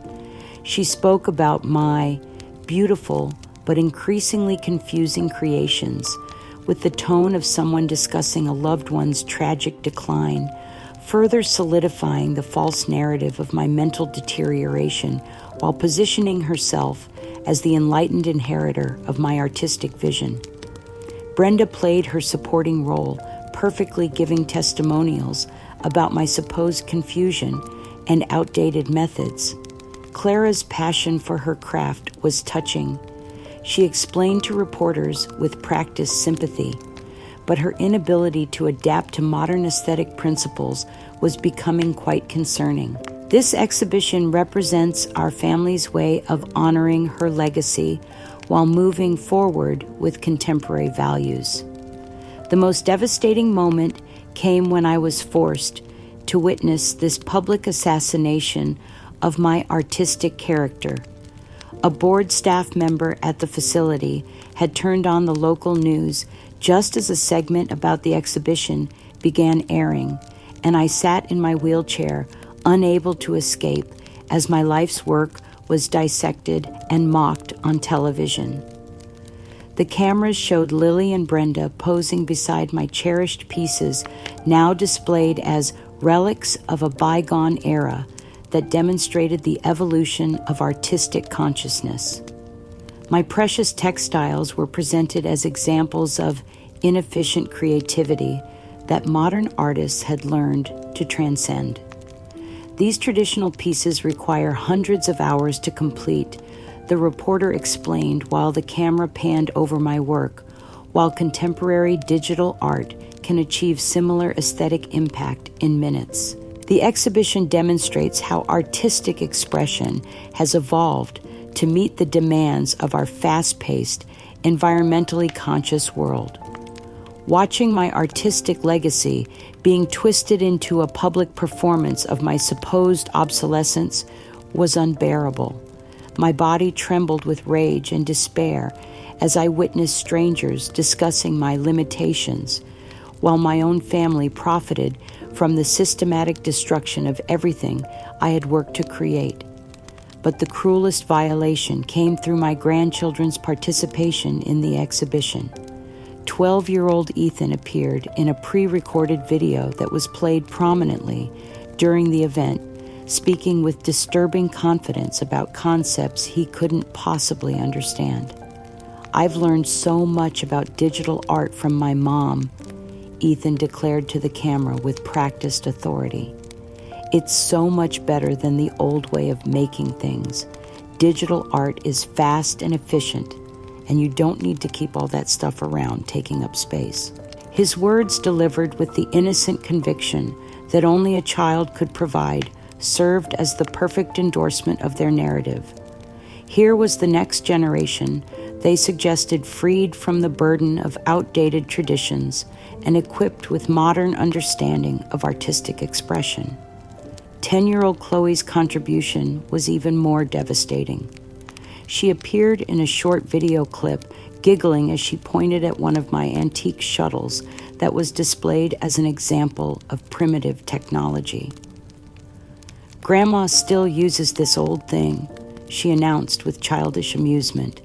She spoke about my beautiful but increasingly confusing creations with the tone of someone discussing a loved one's tragic decline, further solidifying the false narrative of my mental deterioration while positioning herself as the enlightened inheritor of my artistic vision. Brenda played her supporting role, perfectly giving testimonials about my supposed confusion and outdated methods. Clara's passion for her craft was touching. She explained to reporters with practiced sympathy, but her inability to adapt to modern aesthetic principles was becoming quite concerning. This exhibition represents our family's way of honoring her legacy while moving forward with contemporary values. The most devastating moment came when I was forced to witness this public assassination of my artistic character. A board staff member at the facility had turned on the local news just as a segment about the exhibition began airing, and I sat in my wheelchair, unable to escape as my life's work was dissected and mocked on television. The cameras showed Lily and Brenda posing beside my cherished pieces, now displayed as relics of a bygone era that demonstrated the evolution of artistic consciousness. My precious textiles were presented as examples of inefficient creativity that modern artists had learned to transcend. These traditional pieces require hundreds of hours to complete, the reporter explained while the camera panned over my work, while contemporary digital art can achieve similar aesthetic impact in minutes. The exhibition demonstrates how artistic expression has evolved to meet the demands of our fast-paced, environmentally conscious world. Watching my artistic legacy being twisted into a public performance of my supposed obsolescence was unbearable. My body trembled with rage and despair as I witnessed strangers discussing my limitations, while my own family profited from the systematic destruction of everything I had worked to create. But the cruelest violation came through my grandchildren's participation in the exhibition. 12-year-old Ethan appeared in a pre-recorded video that was played prominently during the event, speaking with disturbing confidence about concepts he couldn't possibly understand. "I've learned so much about digital art from my mom," Ethan declared to the camera with practiced authority. "It's so much better than the old way of making things. Digital art is fast and efficient, and you don't need to keep all that stuff around taking up space." His words, delivered with the innocent conviction that only a child could provide, served as the perfect endorsement of their narrative. Here was the next generation, they suggested, freed from the burden of outdated traditions and equipped with modern understanding of artistic expression. 10-year-old Chloe's contribution was even more devastating. She appeared in a short video clip, giggling as she pointed at one of my antique shuttles that was displayed as an example of primitive technology. "Grandma still uses this old thing," she announced with childish amusement.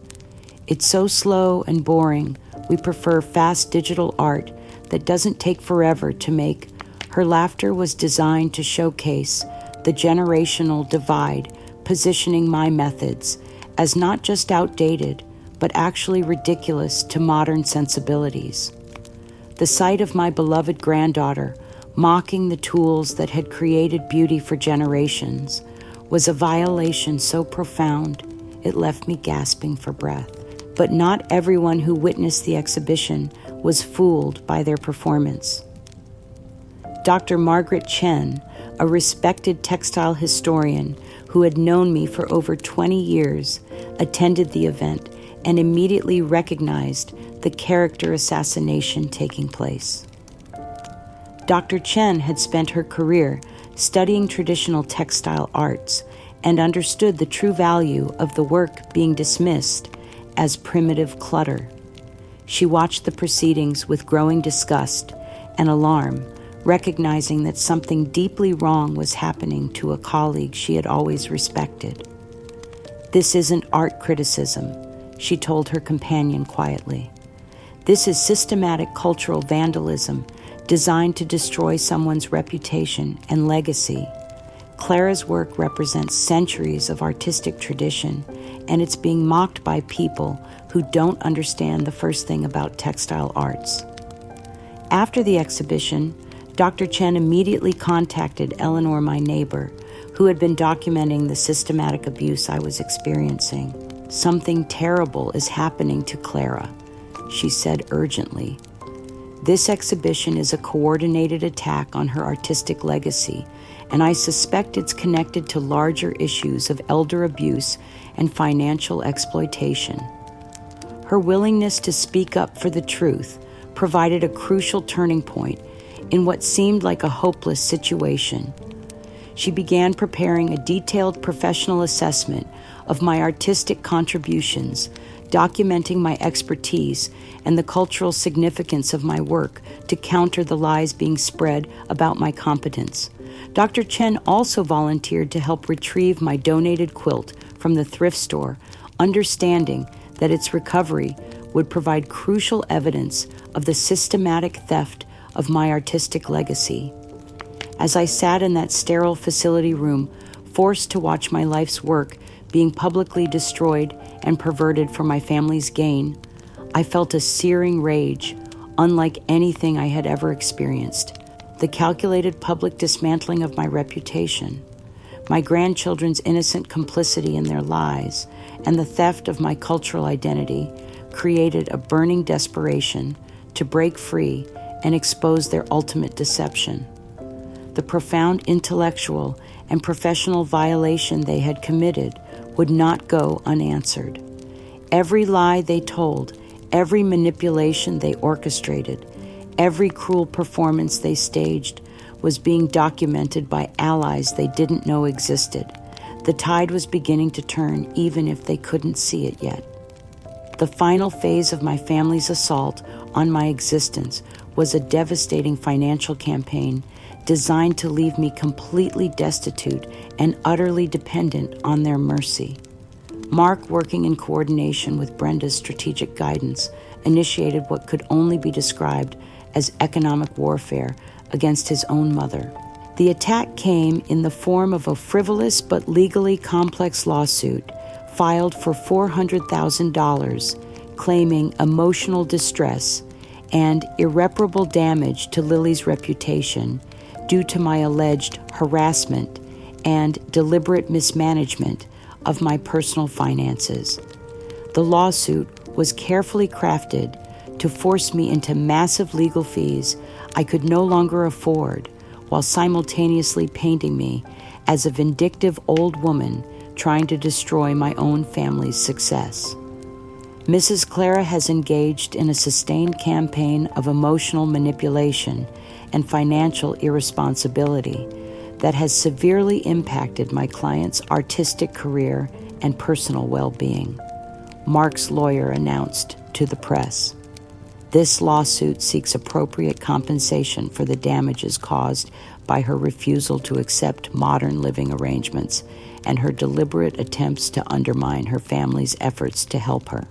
"It's so slow and boring. We prefer fast digital art that doesn't take forever to make." Her laughter was designed to showcase the generational divide, positioning my methods as not just outdated, but actually ridiculous to modern sensibilities. The sight of my beloved granddaughter mocking the tools that had created beauty for generations was a violation so profound it left me gasping for breath. But not everyone who witnessed the exhibition was fooled by their performance. Dr. Margaret Chen, a respected textile historian who had known me for over 20 years, attended the event and immediately recognized the character assassination taking place. Dr. Chen had spent her career studying traditional textile arts and understood the true value of the work being dismissed as primitive clutter. She watched the proceedings with growing disgust and alarm, recognizing that something deeply wrong was happening to a colleague she had always respected. "This isn't art criticism," she told her companion quietly. "This is systematic cultural vandalism designed to destroy someone's reputation and legacy. Clara's work represents centuries of artistic tradition, and it's being mocked by people who don't understand the first thing about textile arts." After the exhibition, Dr. Chen immediately contacted Eleanor, my neighbor, who had been documenting the systematic abuse I was experiencing. "Something terrible is happening to Clara," she said urgently. "This exhibition is a coordinated attack on her artistic legacy, and I suspect it's connected to larger issues of elder abuse and financial exploitation." Her willingness to speak up for the truth provided a crucial turning point in what seemed like a hopeless situation. She began preparing a detailed professional assessment of my artistic contributions, documenting my expertise and the cultural significance of my work to counter the lies being spread about my competence. Dr. Chen also volunteered to help retrieve my donated quilt from the thrift store, understanding that its recovery would provide crucial evidence of the systematic theft of my artistic legacy. As I sat in that sterile facility room, forced to watch my life's work being publicly destroyed and perverted for my family's gain, I felt a searing rage, unlike anything I had ever experienced. The calculated public dismantling of my reputation, my grandchildren's innocent complicity in their lies, and the theft of my cultural identity created a burning desperation to break free and expose their ultimate deception. The profound intellectual and professional violation they had committed would not go unanswered. Every lie they told, every manipulation they orchestrated, every cruel performance they staged was being documented by allies they didn't know existed. The tide was beginning to turn, even if they couldn't see it yet. The final phase of my family's assault on my existence was a devastating financial campaign designed to leave me completely destitute and utterly dependent on their mercy. Mark, working in coordination with Brenda's strategic guidance, initiated what could only be described as economic warfare against his own mother. The attack came in the form of a frivolous but legally complex lawsuit filed for $400,000, claiming emotional distress and irreparable damage to Lily's reputation due to my alleged harassment and deliberate mismanagement of my personal finances. The lawsuit was carefully crafted to force me into massive legal fees I could no longer afford, while simultaneously painting me as a vindictive old woman trying to destroy my own family's success. Mrs. Clara has engaged in a sustained campaign of emotional manipulation and financial irresponsibility that has severely impacted my client's artistic career and personal well-being, Mark's lawyer announced to the press. This lawsuit seeks appropriate compensation for the damages caused by her refusal to accept modern living arrangements and her deliberate attempts to undermine her family's efforts to help her.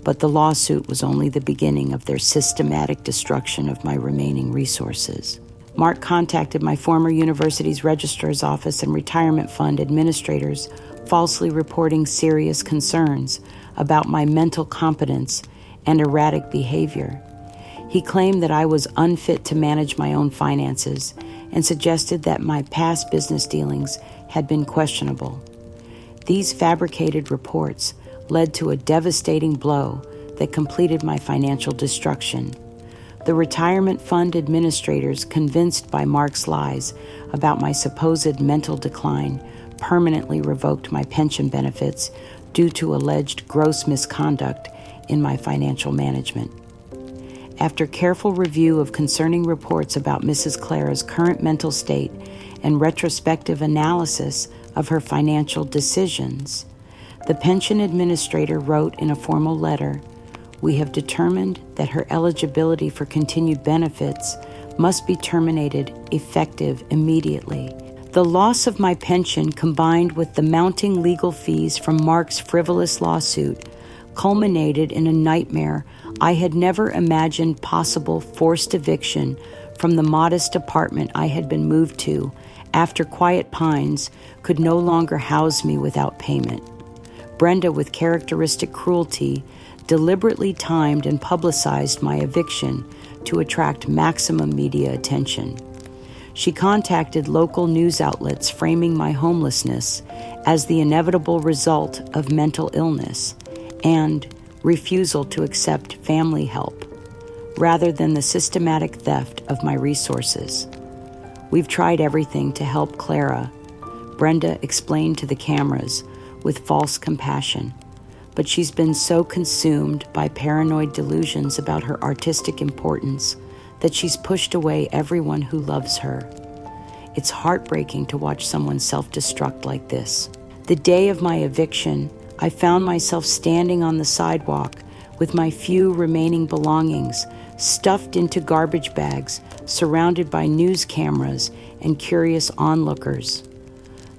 But the lawsuit was only the beginning of their systematic destruction of my remaining resources. Mark contacted my former university's registrar's office and retirement fund administrators, falsely reporting serious concerns about my mental competence and erratic behavior. He claimed that I was unfit to manage my own finances and suggested that my past business dealings had been questionable. These fabricated reports led to a devastating blow that completed my financial destruction. The retirement fund administrators, convinced by Mark's lies about my supposed mental decline, permanently revoked my pension benefits due to alleged gross misconduct in my financial management. After careful review of concerning reports about Mrs. Clara's current mental state and retrospective analysis of her financial decisions, the pension administrator wrote in a formal letter, "We have determined that her eligibility for continued benefits must be terminated effective immediately." The loss of my pension, combined with the mounting legal fees from Mark's frivolous lawsuit, culminated in a nightmare I had never imagined possible: forced eviction from the modest apartment I had been moved to after Quiet Pines could no longer house me without payment. Brenda, with characteristic cruelty, deliberately timed and publicized my eviction to attract maximum media attention. She contacted local news outlets, framing my homelessness as the inevitable result of mental illness and refusal to accept family help, rather than the systematic theft of my resources. "We've tried everything to help Clara," Brenda explained to the cameras with false compassion, "but she's been so consumed by paranoid delusions about her artistic importance that she's pushed away everyone who loves her. It's heartbreaking to watch someone self-destruct like this." The day of my eviction, I found myself standing on the sidewalk with my few remaining belongings stuffed into garbage bags, surrounded by news cameras and curious onlookers.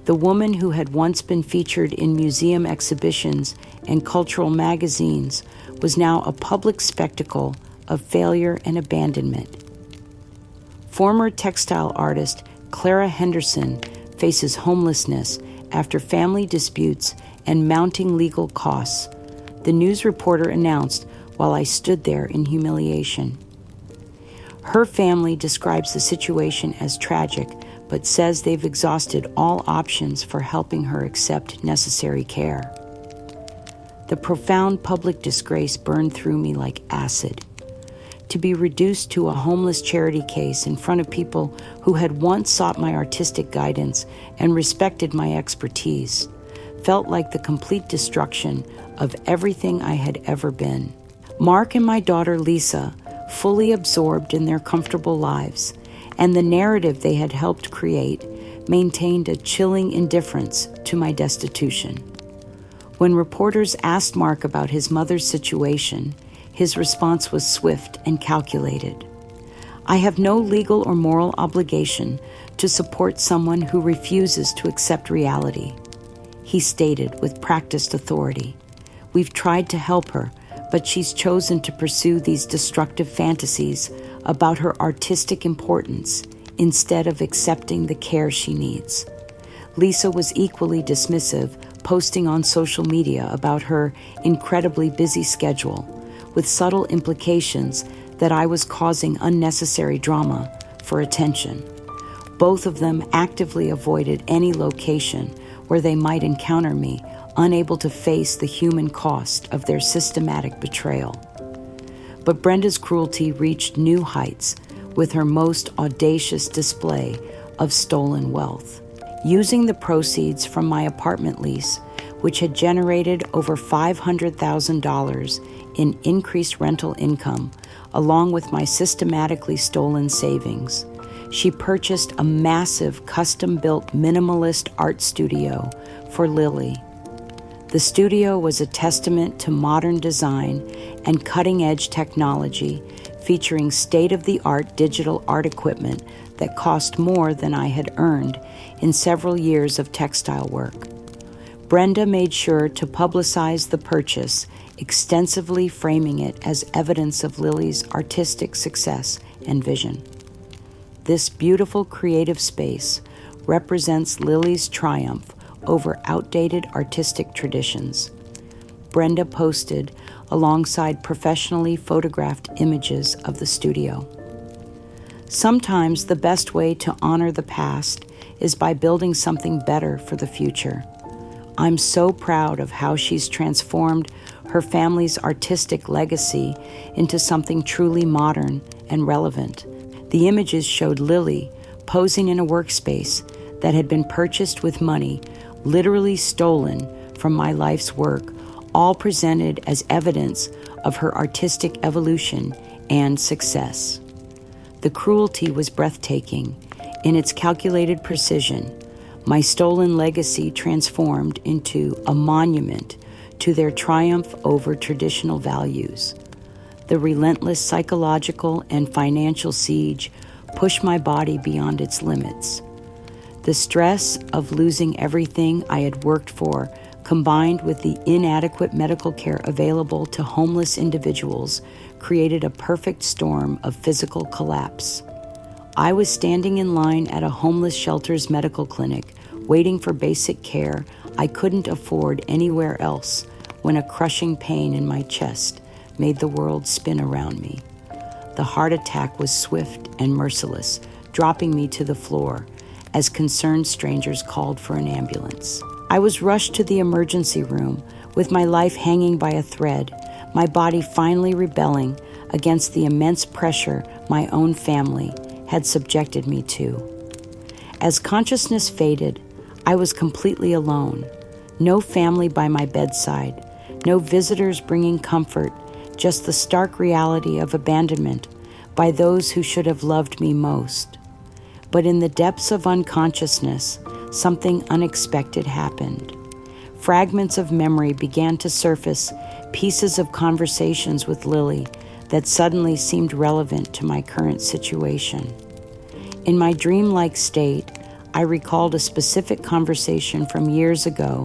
The woman who had once been featured in museum exhibitions and cultural magazines was now a public spectacle of failure and abandonment. Former textile artist Clara Henderson faces homelessness after family disputes and mounting legal costs, the news reporter announced while I stood there in humiliation. Her family describes the situation as tragic, but says they've exhausted all options for helping her accept necessary care. The profound public disgrace burned through me like acid. To be reduced to a homeless charity case in front of people who had once sought my artistic guidance and respected my expertise felt like the complete destruction of everything I had ever been. Mark and my daughter Lisa, fully absorbed in their comfortable lives and the narrative they had helped create, maintained a chilling indifference to my destitution. When reporters asked Mark about his mother's situation, his response was swift and calculated. "I have no legal or moral obligation to support someone who refuses to accept reality," he stated with practiced authority. "We've tried to help her, but she's chosen to pursue these destructive fantasies about her artistic importance instead of accepting the care she needs." Lisa was equally dismissive, posting on social media about her incredibly busy schedule, with subtle implications that I was causing unnecessary drama for attention. Both of them actively avoided any location where they might encounter me, unable to face the human cost of their systematic betrayal. But Brenda's cruelty reached new heights with her most audacious display of stolen wealth. Using the proceeds from my apartment lease, which had generated over $500,000 in increased rental income, along with my systematically stolen savings, she purchased a massive custom-built minimalist art studio for Lily. The studio was a testament to modern design and cutting-edge technology, featuring state-of-the-art digital art equipment that cost more than I had earned in several years of textile work. Brenda made sure to publicize the purchase, extensively framing it as evidence of Lily's artistic success and vision. This beautiful creative space represents Lily's triumph over outdated artistic traditions. Brenda posted alongside professionally photographed images of the studio. Sometimes the best way to honor the past is by building something better for the future. I'm so proud of how she's transformed her family's artistic legacy into something truly modern and relevant. The images showed Lily posing in a workspace that had been purchased with money literally stolen from my life's work, all presented as evidence of her artistic evolution and success. The cruelty was breathtaking in its calculated precision. My stolen legacy transformed into a monument to their triumph over traditional values. The relentless psychological and financial siege pushed my body beyond its limits. The stress of losing everything I had worked for, combined with the inadequate medical care available to homeless individuals, created a perfect storm of physical collapse. I was standing in line at a homeless shelter's medical clinic, waiting for basic care I couldn't afford anywhere else, when a crushing pain in my chest made the world spin around me. The heart attack was swift and merciless, dropping me to the floor as concerned strangers called for an ambulance. I was rushed to the emergency room with my life hanging by a thread, my body finally rebelling against the immense pressure my own family had subjected me to. As consciousness faded, I was completely alone. No family by my bedside, no visitors bringing comfort, just the stark reality of abandonment by those who should have loved me most. But in the depths of unconsciousness, something unexpected happened. Fragments of memory began to surface, pieces of conversations with Lily that suddenly seemed relevant to my current situation. In my dreamlike state, I recalled a specific conversation from years ago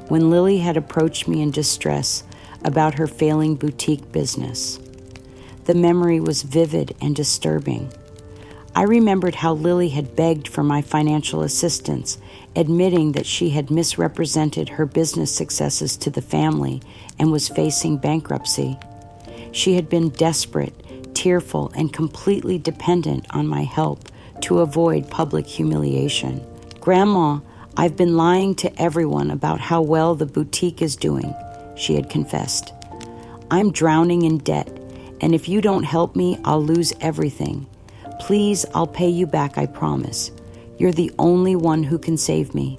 when Lily had approached me in distress about her failing boutique business. The memory was vivid and disturbing. I remembered how Lily had begged for my financial assistance, admitting that she had misrepresented her business successes to the family and was facing bankruptcy. She had been desperate, tearful, and completely dependent on my help to avoid public humiliation. "Grandma, I've been lying to everyone about how well the boutique is doing," she had confessed. "I'm drowning in debt, and if you don't help me, I'll lose everything. Please, I'll pay you back, I promise. You're the only one who can save me."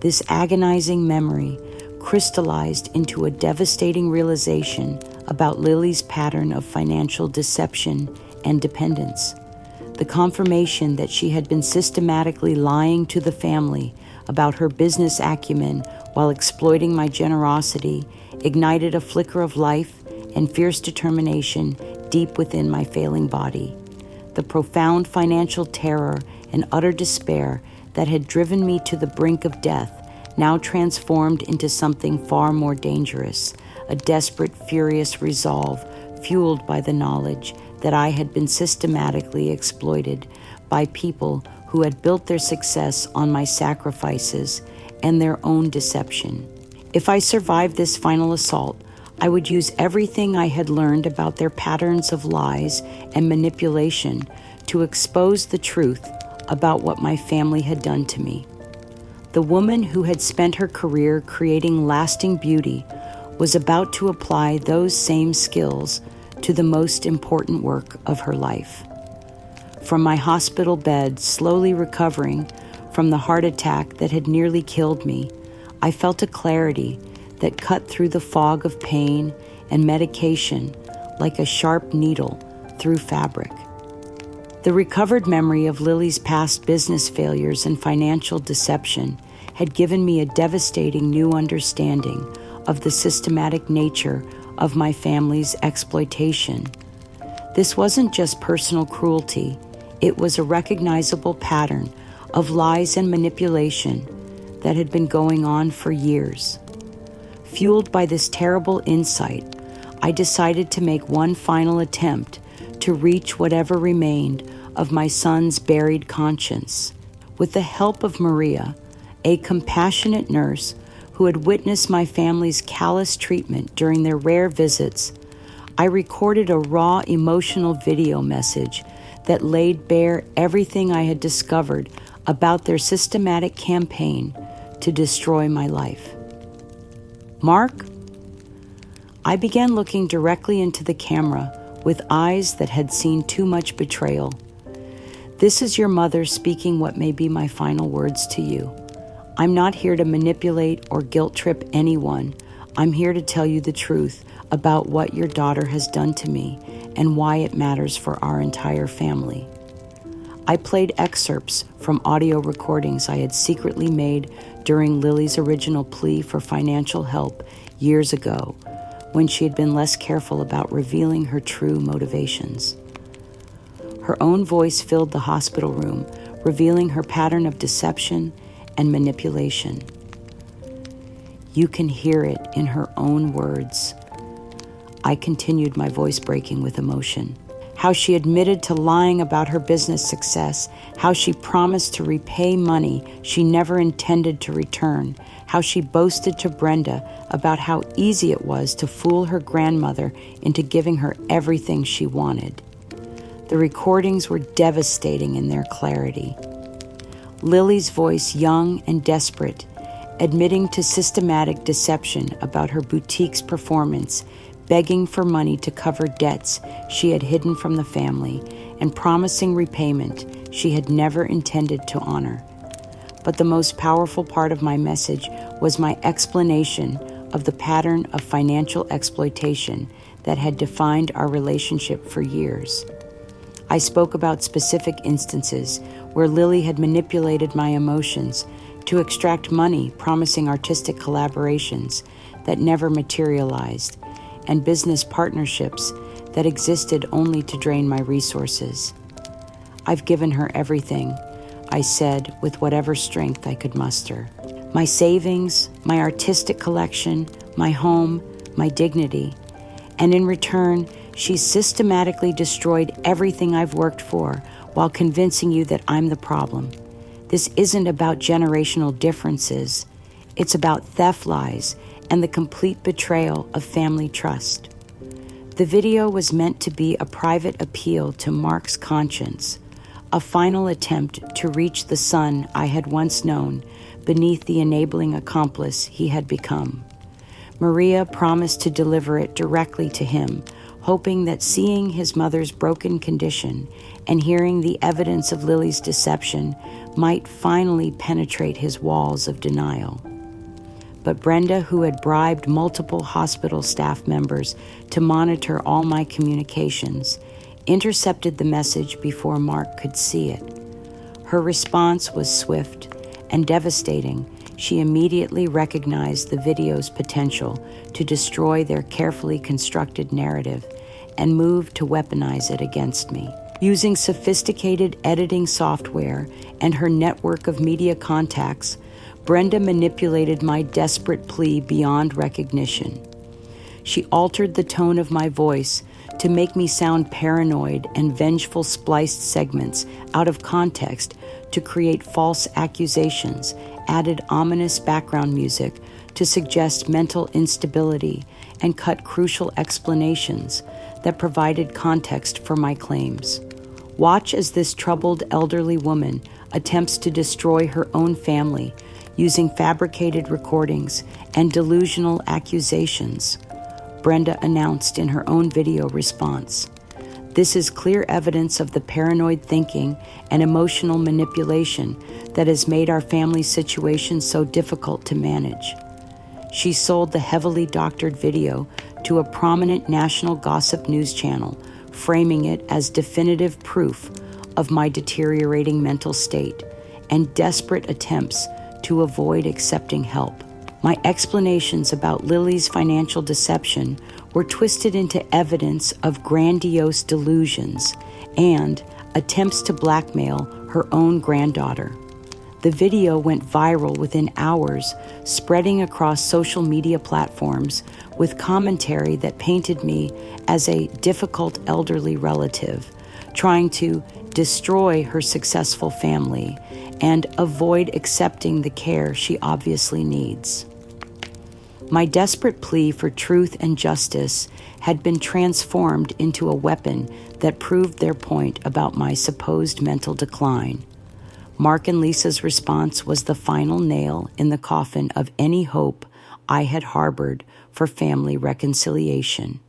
This agonizing memory crystallized into a devastating realization about Lily's pattern of financial deception and dependence. The confirmation that she had been systematically lying to the family about her business acumen while exploiting my generosity ignited a flicker of life and fierce determination deep within my failing body. The profound financial terror and utter despair that had driven me to the brink of death now transformed into something far more dangerous, a desperate, furious resolve fueled by the knowledge that I had been systematically exploited by people who had built their success on my sacrifices and their own deception. If I survived this final assault, I would use everything I had learned about their patterns of lies and manipulation to expose the truth about what my family had done to me. The woman who had spent her career creating lasting beauty was about to apply those same skills to the most important work of her life. From my hospital bed, slowly recovering from the heart attack that had nearly killed me, I felt a clarity that cut through the fog of pain and medication like a sharp needle through fabric. The recovered memory of Lily's past business failures and financial deception had given me a devastating new understanding of the systematic nature of my family's exploitation. This wasn't just personal cruelty, it was a recognizable pattern of lies and manipulation that had been going on for years. Fueled by this terrible insight, I decided to make one final attempt to reach whatever remained of my son's buried conscience. With the help of Maria, a compassionate nurse who had witnessed my family's callous treatment during their rare visits, I recorded a raw emotional video message that laid bare everything I had discovered about their systematic campaign to destroy my life. Mark? I began looking directly into the camera with eyes that had seen too much betrayal. This is your mother speaking what may be my final words to you. I'm not here to manipulate or guilt trip anyone. I'm here to tell you the truth about what your daughter has done to me and why it matters for our entire family. I played excerpts from audio recordings I had secretly made during Lily's original plea for financial help years ago, when she had been less careful about revealing her true motivations. Her own voice filled the hospital room, revealing her pattern of deception and manipulation. You can hear it in her own words. I continued, my voice breaking with emotion. How she admitted to lying about her business success, how she promised to repay money she never intended to return, how she boasted to Brenda about how easy it was to fool her grandmother into giving her everything she wanted. The recordings were devastating in their clarity. Lily's voice, young and desperate, admitting to systematic deception about her boutique's performance, begging for money to cover debts she had hidden from the family, and promising repayment she had never intended to honor. But the most powerful part of my message was my explanation of the pattern of financial exploitation that had defined our relationship for years. I spoke about specific instances where Lily had manipulated my emotions to extract money, promising artistic collaborations that never materialized, and business partnerships that existed only to drain my resources. I've given her everything, I said with whatever strength I could muster. My savings, my artistic collection, my home, my dignity. And in return, she systematically destroyed everything I've worked for while convincing you that I'm the problem. This isn't about generational differences. It's about theft lies and the complete betrayal of family trust. The video was meant to be a private appeal to Mark's conscience, a final attempt to reach the son I had once known beneath the enabling accomplice he had become. Maria promised to deliver it directly to him, hoping that seeing his mother's broken condition and hearing the evidence of Lily's deception might finally penetrate his walls of denial. But Brenda, who had bribed multiple hospital staff members to monitor all my communications, intercepted the message before Mark could see it. Her response was swift and devastating. She immediately recognized the video's potential to destroy their carefully constructed narrative and moved to weaponize it against me. Using sophisticated editing software and her network of media contacts, Brenda manipulated my desperate plea beyond recognition. She altered the tone of my voice to make me sound paranoid and vengeful, spliced segments out of context to create false accusations, added ominous background music to suggest mental instability, and cut crucial explanations that provided context for my claims. Watch as this troubled elderly woman attempts to destroy her own family using fabricated recordings and delusional accusations, Brenda announced in her own video response. This is clear evidence of the paranoid thinking and emotional manipulation that has made our family situation so difficult to manage. She sold the heavily doctored video to a prominent national gossip news channel, framing it as definitive proof of my deteriorating mental state and desperate attempts to avoid accepting help. My explanations about Lily's financial deception were twisted into evidence of grandiose delusions and attempts to blackmail her own granddaughter. The video went viral within hours, spreading across social media platforms with commentary that painted me as a difficult elderly relative, trying to destroy her successful family and avoid accepting the care she obviously needs. My desperate plea for truth and justice had been transformed into a weapon that proved their point about my supposed mental decline. Mark and Lisa's response was the final nail in the coffin of any hope I had harbored for family reconciliation.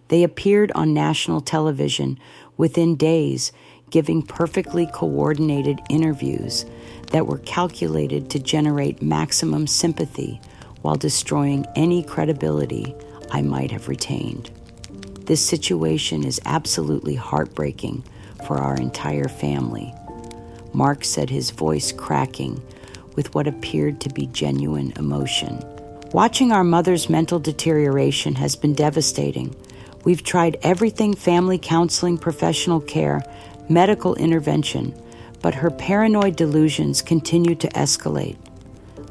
They appeared on national television within days, giving perfectly coordinated interviews that were calculated to generate maximum sympathy while destroying any credibility I might have retained. This situation is absolutely heartbreaking for our entire family, Mark said, his voice cracking with what appeared to be genuine emotion. Watching our mother's mental deterioration has been devastating. We've tried everything: family counseling, professional care, medical intervention, but her paranoid delusions continue to escalate.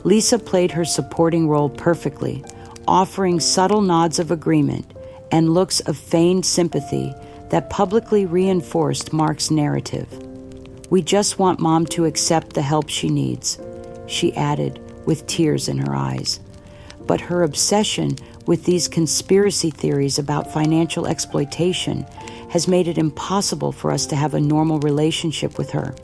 Lisa played her supporting role perfectly, offering subtle nods of agreement and looks of feigned sympathy that publicly reinforced Mark's narrative. "We just want Mom to accept the help she needs," she added with tears in her eyes. But her obsession with these conspiracy theories about financial exploitation has made it impossible for us to have a normal relationship with her.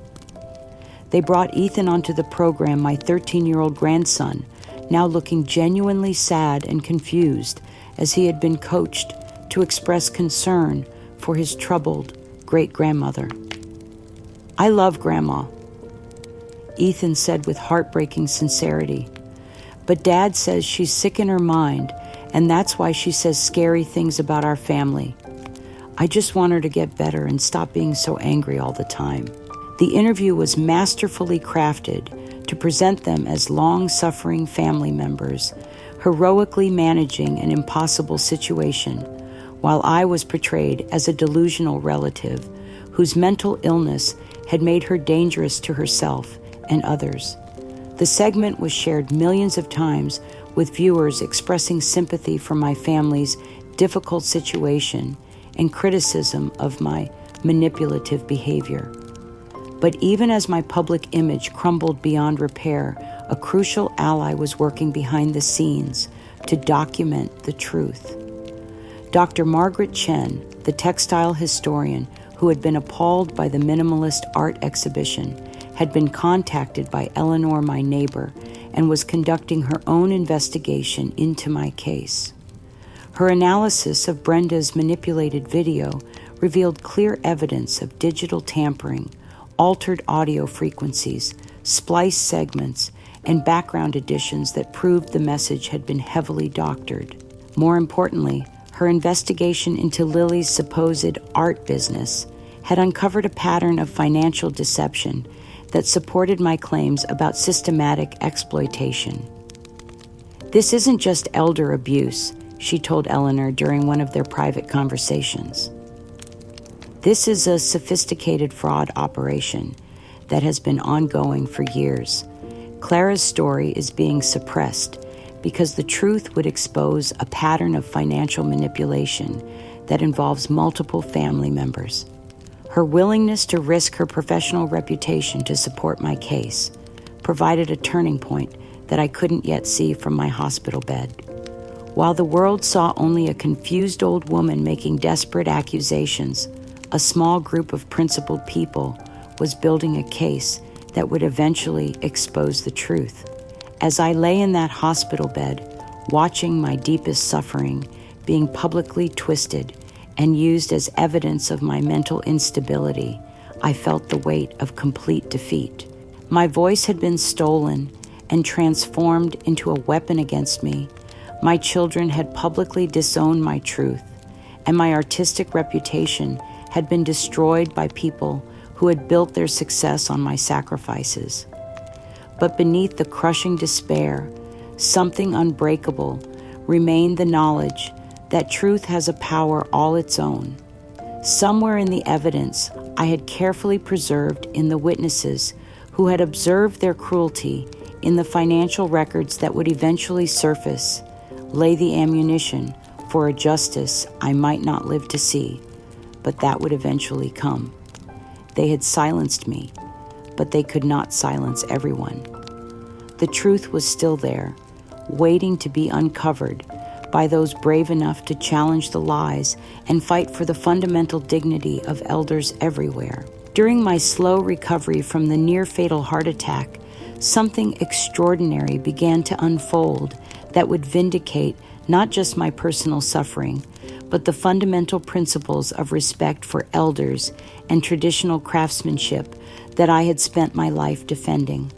They brought Ethan onto the program, my 13-year-old grandson, now looking genuinely sad and confused as he had been coached to express concern for his troubled great-grandmother. "I love Grandma," Ethan said with heartbreaking sincerity. "But Dad says she's sick in her mind, and that's why she says scary things about our family. I just want her to get better and stop being so angry all the time." The interview was masterfully crafted to present them as long-suffering family members, heroically managing an impossible situation, while I was portrayed as a delusional relative whose mental illness had made her dangerous to herself and others. The segment was shared millions of times, with viewers expressing sympathy for my family's difficult situation and criticism of my manipulative behavior. But even as my public image crumbled beyond repair, a crucial ally was working behind the scenes to document the truth. Dr. Margaret Chen, the textile historian who had been appalled by the minimalist art exhibition, had been contacted by Eleanor, my neighbor, and was conducting her own investigation into my case. Her analysis of Brenda's manipulated video revealed clear evidence of digital tampering, altered audio frequencies, spliced segments, and background additions that proved the message had been heavily doctored. More importantly, Her investigation into Lily's supposed art business had uncovered a pattern of financial deception that supported my claims about systematic exploitation. "This isn't just elder abuse," she told Eleanor during one of their private conversations. "This is a sophisticated fraud operation that has been ongoing for years. Clara's story is being suppressed because the truth would expose a pattern of financial manipulation that involves multiple family members." Her willingness to risk her professional reputation to support my case provided a turning point that I couldn't yet see from my hospital bed. While the world saw only a confused old woman making desperate accusations, a small group of principled people was building a case that would eventually expose the truth. As I lay in that hospital bed, watching my deepest suffering being publicly twisted and used as evidence of my mental instability, I felt the weight of complete defeat. My voice had been stolen and transformed into a weapon against me. My children had publicly disowned my truth, and my artistic reputation had been destroyed by people who had built their success on my sacrifices. But beneath the crushing despair, something unbreakable remained the knowledge that truth has a power all its own. Somewhere in the evidence I had carefully preserved in the witnesses who had observed their cruelty in the financial records that would eventually surface lay the ammunition for a justice I might not live to see, but that would eventually come. They had silenced me, but they could not silence everyone. The truth was still there, waiting to be uncovered by those brave enough to challenge the lies and fight for the fundamental dignity of elders everywhere. During my slow recovery from the near-fatal heart attack, something extraordinary began to unfold that would vindicate not just my personal suffering, but the fundamental principles of respect for elders and traditional craftsmanship that I had spent my life defending.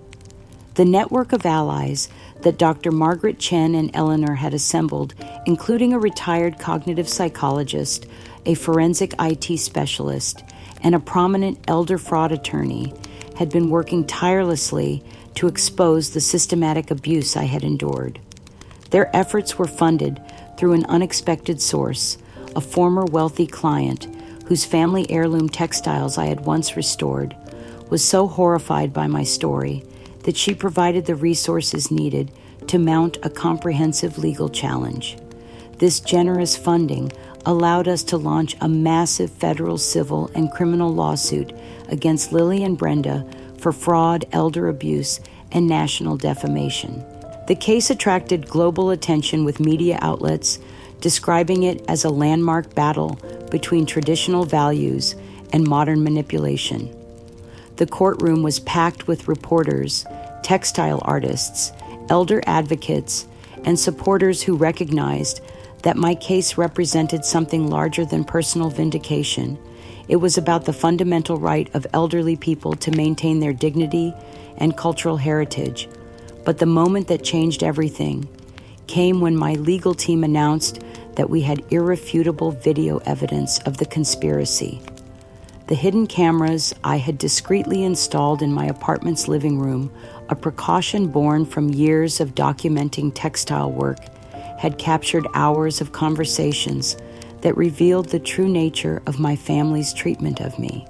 The network of allies that Dr. Margaret Chen and Eleanor had assembled, including a retired cognitive psychologist, a forensic IT specialist, and a prominent elder fraud attorney, had been working tirelessly to expose the systematic abuse I had endured. Their efforts were funded through an unexpected source, a former wealthy client whose family heirloom textiles I had once restored, was so horrified by my story that she provided the resources needed to mount a comprehensive legal challenge. This generous funding allowed us to launch a massive federal civil and criminal lawsuit against Lily and Brenda for fraud, elder abuse, and national defamation. The case attracted global attention with media outlets describing it as a landmark battle between traditional values and modern manipulation. The courtroom was packed with reporters, textile artists, elder advocates, and supporters who recognized that my case represented something larger than personal vindication. It was about the fundamental right of elderly people to maintain their dignity and cultural heritage. But the moment that changed everything came when my legal team announced that we had irrefutable video evidence of the conspiracy. The hidden cameras I had discreetly installed in my apartment's living room, a precaution born from years of documenting textile work, had captured hours of conversations that revealed the true nature of my family's treatment of me.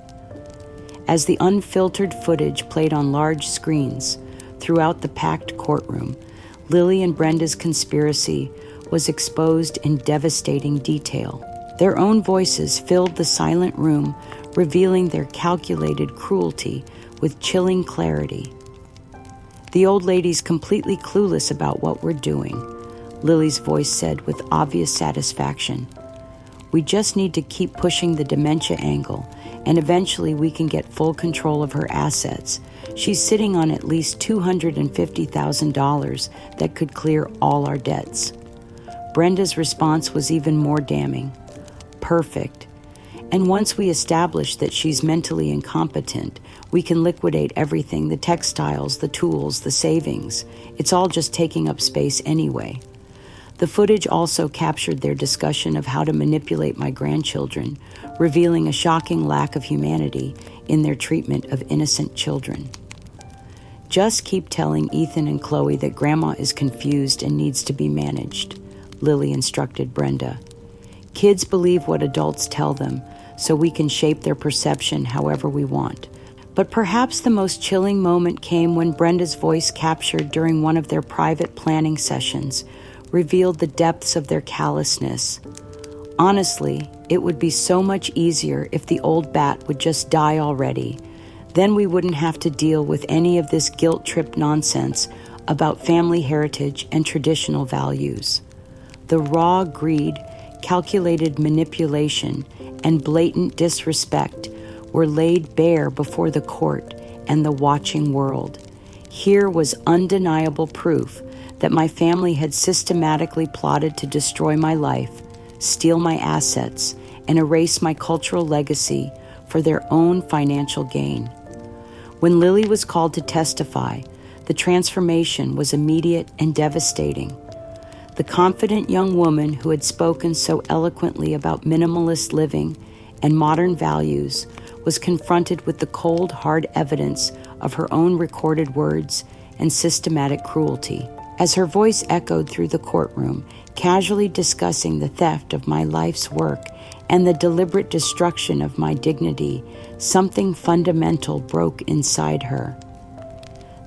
As the unfiltered footage played on large screens throughout the packed courtroom, Lily and Brenda's conspiracy was exposed in devastating detail. Their own voices filled the silent room, revealing their calculated cruelty with chilling clarity. "The old lady's completely clueless about what we're doing," Lily's voice said with obvious satisfaction. "We just need to keep pushing the dementia angle, and eventually we can get full control of her assets. She's sitting on at least $250,000 that could clear all our debts." Brenda's response was even more damning. "Perfect. And once we establish that she's mentally incompetent, we can liquidate everything, the textiles, the tools, the savings. It's all just taking up space anyway." The footage also captured their discussion of how to manipulate my grandchildren, revealing a shocking lack of humanity in their treatment of innocent children. Just keep telling Ethan and Chloe that Grandma is confused and needs to be managed, Lily instructed Brenda. Kids believe what adults tell them, so we can shape their perception however we want. But perhaps the most chilling moment came when Brenda's voice, captured during one of their private planning sessions, revealed the depths of their callousness. Honestly, it would be so much easier if the old bat would just die already. Then we wouldn't have to deal with any of this guilt-trip nonsense about family heritage and traditional values. The raw greed, calculated manipulation, and blatant disrespect were laid bare before the court and the watching world. Here was undeniable proof that my family had systematically plotted to destroy my life, steal my assets, and erase my cultural legacy for their own financial gain. When Lily was called to testify, the transformation was immediate and devastating. The confident young woman who had spoken so eloquently about minimalist living and modern values was confronted with the cold, hard evidence of her own recorded words and systematic cruelty. As her voice echoed through the courtroom, casually discussing the theft of my life's work and the deliberate destruction of my dignity, something fundamental broke inside her.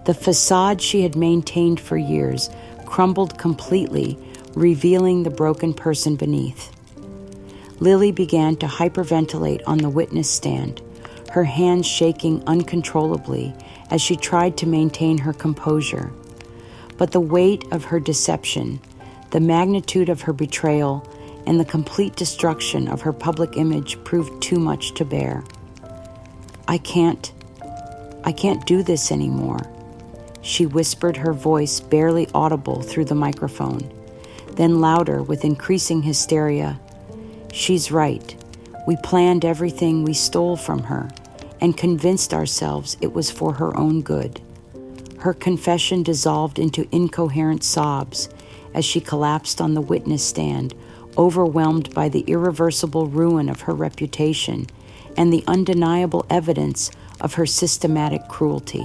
The facade she had maintained for years crumbled completely, revealing the broken person beneath. Lily began to hyperventilate on the witness stand, her hands shaking uncontrollably as she tried to maintain her composure. But the weight of her deception, the magnitude of her betrayal, and the complete destruction of her public image proved too much to bear. I can't do this anymore," she whispered, her voice barely audible through the microphone. Then louder, with increasing hysteria, "She's right. We planned everything, we stole from her, and convinced ourselves it was for her own good." Her confession dissolved into incoherent sobs as she collapsed on the witness stand, overwhelmed by the irreversible ruin of her reputation and the undeniable evidence of her systematic cruelty.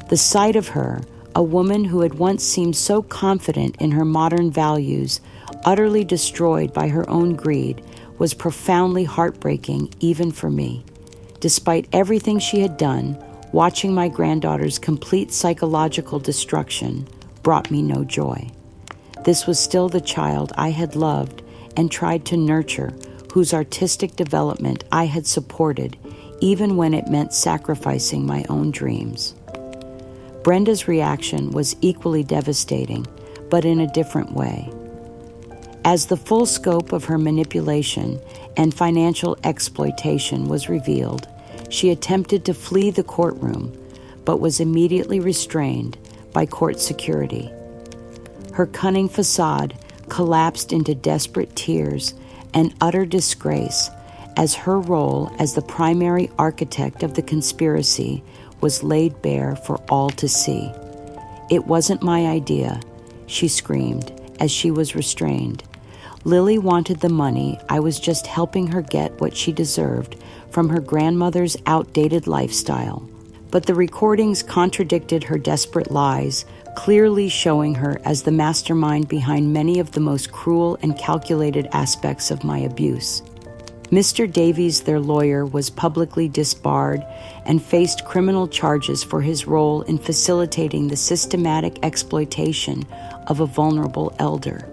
The sight of her, a woman who had once seemed so confident in her modern values, utterly destroyed by her own greed, was profoundly heartbreaking even for me. Despite everything she had done, watching my granddaughter's complete psychological destruction brought me no joy. This was still the child I had loved and tried to nurture, whose artistic development I had supported, even when it meant sacrificing my own dreams. Brenda's reaction was equally devastating, but in a different way. As the full scope of her manipulation and financial exploitation was revealed, she attempted to flee the courtroom, but was immediately restrained by court security. Her cunning facade collapsed into desperate tears and utter disgrace as her role as the primary architect of the conspiracy was laid bare for all to see. "It wasn't my idea," she screamed as she was restrained. "Lily wanted the money. I was just helping her get what she deserved from her grandmother's outdated lifestyle." But the recordings contradicted her desperate lies, clearly showing her as the mastermind behind many of the most cruel and calculated aspects of my abuse. Mr. Davies, their lawyer, was publicly disbarred and faced criminal charges for his role in facilitating the systematic exploitation of a vulnerable elder.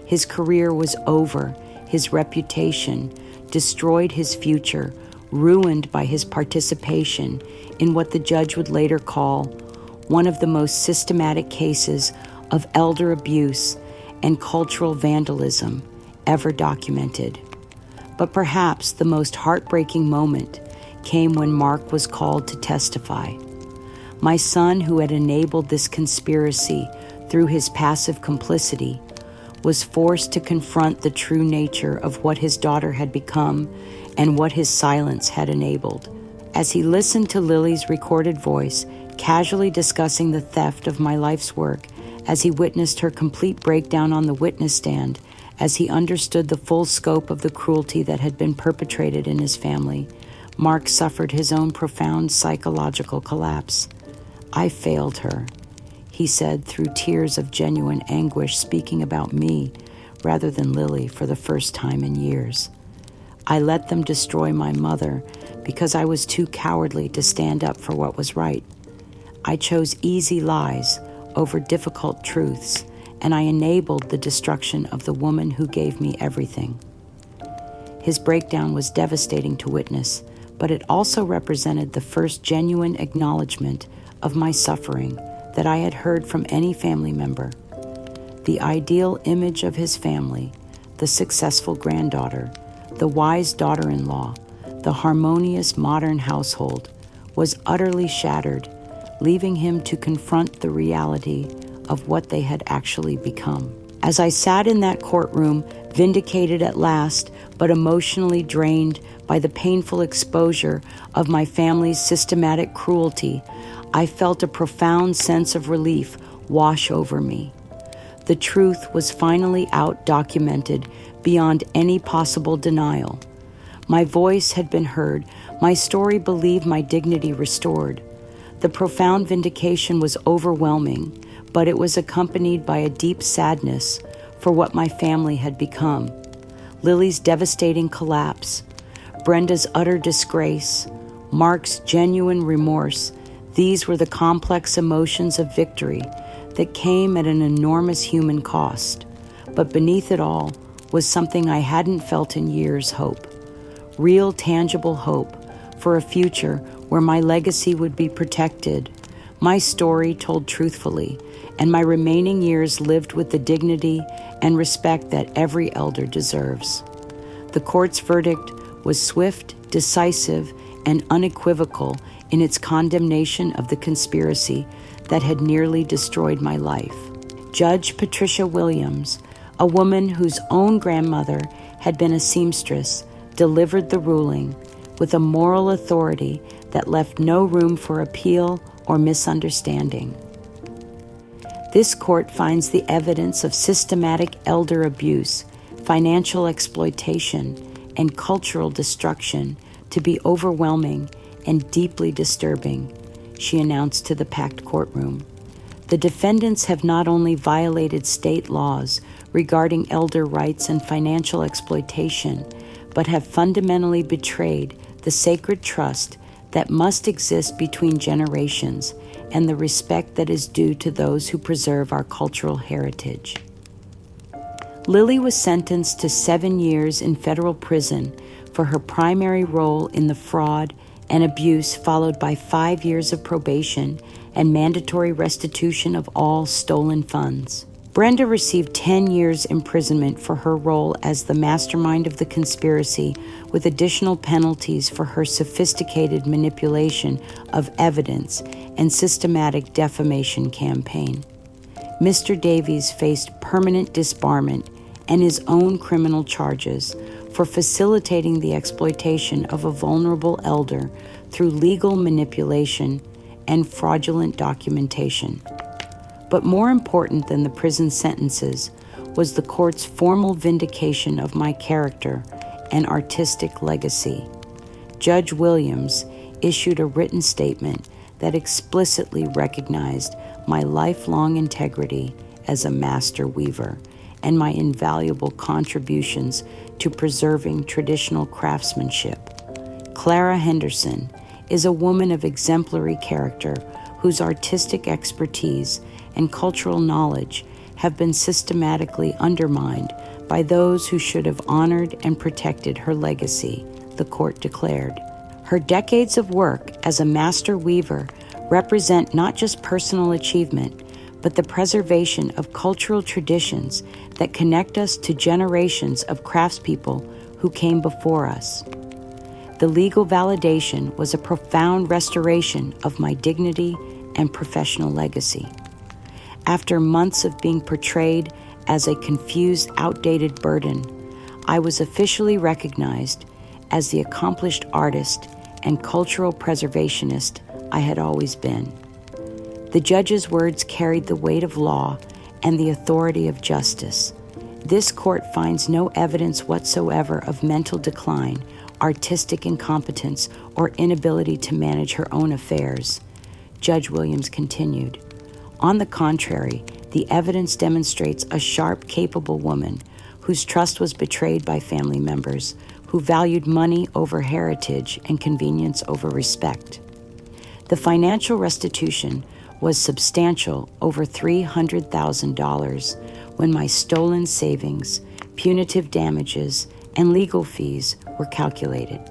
His career was over, his reputation destroyed, his future ruined by his participation in what the judge would later call one of the most systematic cases of elder abuse and cultural vandalism ever documented. But perhaps the most heartbreaking moment came when Mark was called to testify. My son, who had enabled this conspiracy through his passive complicity, was forced to confront the true nature of what his daughter had become and what his silence had enabled. As he listened to Lily's recorded voice, casually discussing the theft of my life's work as he witnessed her complete breakdown on the witness stand, as he understood the full scope of the cruelty that had been perpetrated in his family. Mark suffered his own profound psychological collapse. "I failed her," he said through tears of genuine anguish, speaking about me rather than Lily for the first time in years. "I let them destroy my mother because I was too cowardly to stand up for what was right. I chose easy lies over difficult truths, and I enabled the destruction of the woman who gave me everything." His breakdown was devastating to witness, but it also represented the first genuine acknowledgement of my suffering that I had heard from any family member. The ideal image of his family, the successful granddaughter, the wise daughter-in-law, the harmonious modern household, was utterly shattered, leaving him to confront the reality of what they had actually become. As I sat in that courtroom, vindicated at last, but emotionally drained by the painful exposure of my family's systematic cruelty, I felt a profound sense of relief wash over me. The truth was finally out, documented beyond any possible denial. My voice had been heard, my story believed, my dignity restored. The profound vindication was overwhelming, but it was accompanied by a deep sadness for what my family had become. Lily's devastating collapse, Brenda's utter disgrace, Mark's genuine remorse. These were the complex emotions of victory that came at an enormous human cost. But beneath it all was something I hadn't felt in years: hope. Real, tangible hope for a future where my legacy would be protected, my story told truthfully, and my remaining years lived with the dignity and respect that every elder deserves. The court's verdict was swift, decisive, and unequivocal in its condemnation of the conspiracy that had nearly destroyed my life. Judge Patricia Williams, a woman whose own grandmother had been a seamstress, delivered the ruling with a moral authority that left no room for appeal or misunderstanding. This court finds the evidence of systematic elder abuse, financial exploitation, and cultural destruction to be overwhelming and deeply disturbing, she announced to the packed courtroom. The defendants have not only violated state laws regarding elder rights and financial exploitation, but have fundamentally betrayed the sacred trust that must exist between generations and the respect that is due to those who preserve our cultural heritage. Lily was sentenced to 7 years in federal prison for her primary role in the fraud and abuse, followed by 5 years of probation and mandatory restitution of all stolen funds. Brenda received 10 years imprisonment for her role as the mastermind of the conspiracy, with additional penalties for her sophisticated manipulation of evidence and systematic defamation campaign. Mr. Davies faced permanent disbarment and his own criminal charges for facilitating the exploitation of a vulnerable elder through legal manipulation and fraudulent documentation. But more important than the prison sentences was the court's formal vindication of my character and artistic legacy. Judge Williams issued a written statement that explicitly recognized my lifelong integrity as a master weaver and my invaluable contributions to preserving traditional craftsmanship. Clara Henderson is a woman of exemplary character whose artistic expertise and cultural knowledge have been systematically undermined by those who should have honored and protected her legacy, the court declared. Her decades of work as a master weaver represent not just personal achievement, but the preservation of cultural traditions that connect us to generations of craftspeople who came before us. The legal validation was a profound restoration of my dignity and professional legacy. After months of being portrayed as a confused, outdated burden, I was officially recognized as the accomplished artist and cultural preservationist I had always been. The judge's words carried the weight of law and the authority of justice. This court finds no evidence whatsoever of mental decline, artistic incompetence, or inability to manage her own affairs. Judge Williams continued, on the contrary, the evidence demonstrates a sharp, capable woman whose trust was betrayed by family members, who valued money over heritage and convenience over respect. The financial restitution was substantial, over $300,000, when my stolen savings, punitive damages, and legal fees were calculated.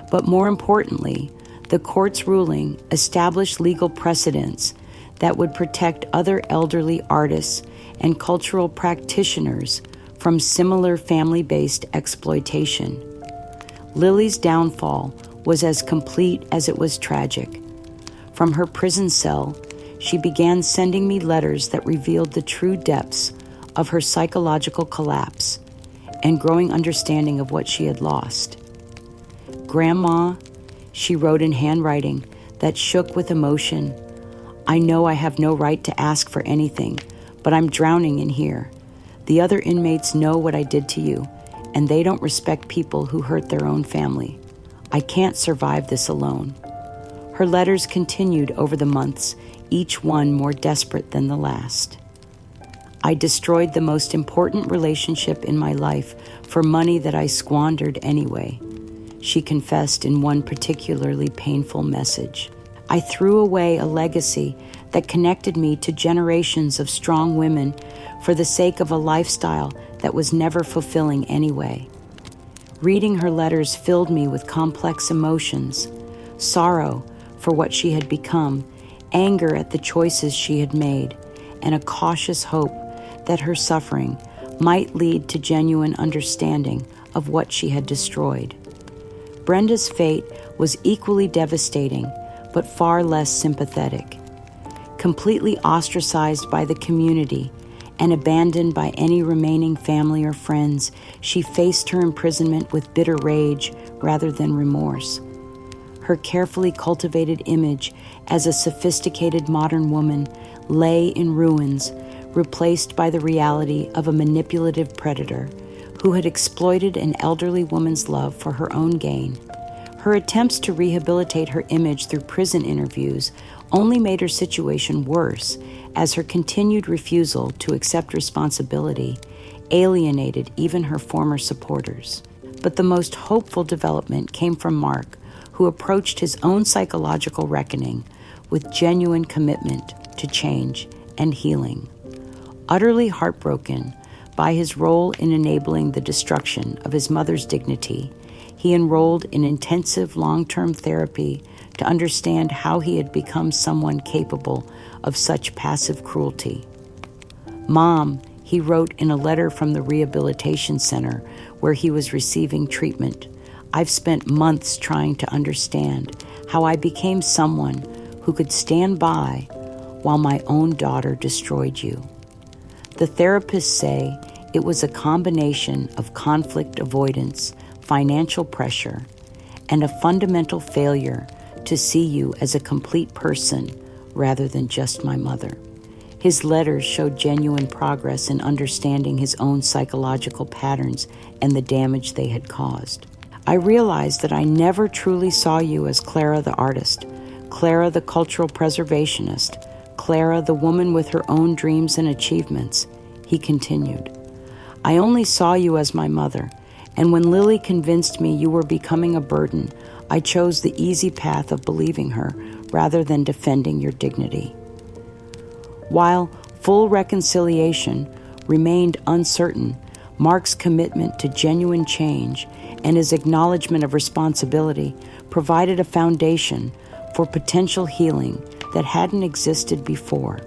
But more importantly, the court's ruling established legal precedents that would protect other elderly artists and cultural practitioners from similar family-based exploitation. Lily's downfall was as complete as it was tragic. From her prison cell, she began sending me letters that revealed the true depths of her psychological collapse and growing understanding of what she had lost. Grandma, she wrote in handwriting that shook with emotion, I know I have no right to ask for anything, but I'm drowning in here. The other inmates know what I did to you, and they don't respect people who hurt their own family. I can't survive this alone. Her letters continued over the months, each one more desperate than the last. I destroyed the most important relationship in my life for money that I squandered anyway, she confessed in one particularly painful message. I threw away a legacy that connected me to generations of strong women for the sake of a lifestyle that was never fulfilling anyway. Reading her letters filled me with complex emotions, sorrow for what she had become, anger at the choices she had made, and a cautious hope that her suffering might lead to genuine understanding of what she had destroyed. Brenda's fate was equally devastating, but far less sympathetic. Completely ostracized by the community and abandoned by any remaining family or friends, she faced her imprisonment with bitter rage rather than remorse. Her carefully cultivated image as a sophisticated modern woman lay in ruins, replaced by the reality of a manipulative predator who had exploited an elderly woman's love for her own gain. Her attempts to rehabilitate her image through prison interviews only made her situation worse, as her continued refusal to accept responsibility alienated even her former supporters. But the most hopeful development came from Mark, who approached his own psychological reckoning with genuine commitment to change and healing. Utterly heartbroken by his role in enabling the destruction of his mother's dignity, he enrolled in intensive long-term therapy to understand how he had become someone capable of such passive cruelty. Mom, he wrote in a letter from the rehabilitation center where he was receiving treatment, I've spent months trying to understand how I became someone who could stand by while my own daughter destroyed you. The therapists say it was a combination of conflict avoidance, financial pressure, and a fundamental failure to see you as a complete person rather than just my mother. His letters showed genuine progress in understanding his own psychological patterns and the damage they had caused. I realized that I never truly saw you as Clara the artist, Clara the cultural preservationist, Clara the woman with her own dreams and achievements, he continued. I only saw you as my mother, and when Lily convinced me you were becoming a burden, I chose the easy path of believing her rather than defending your dignity. While full reconciliation remained uncertain, Mark's commitment to genuine change and his acknowledgement of responsibility provided a foundation for potential healing that hadn't existed before.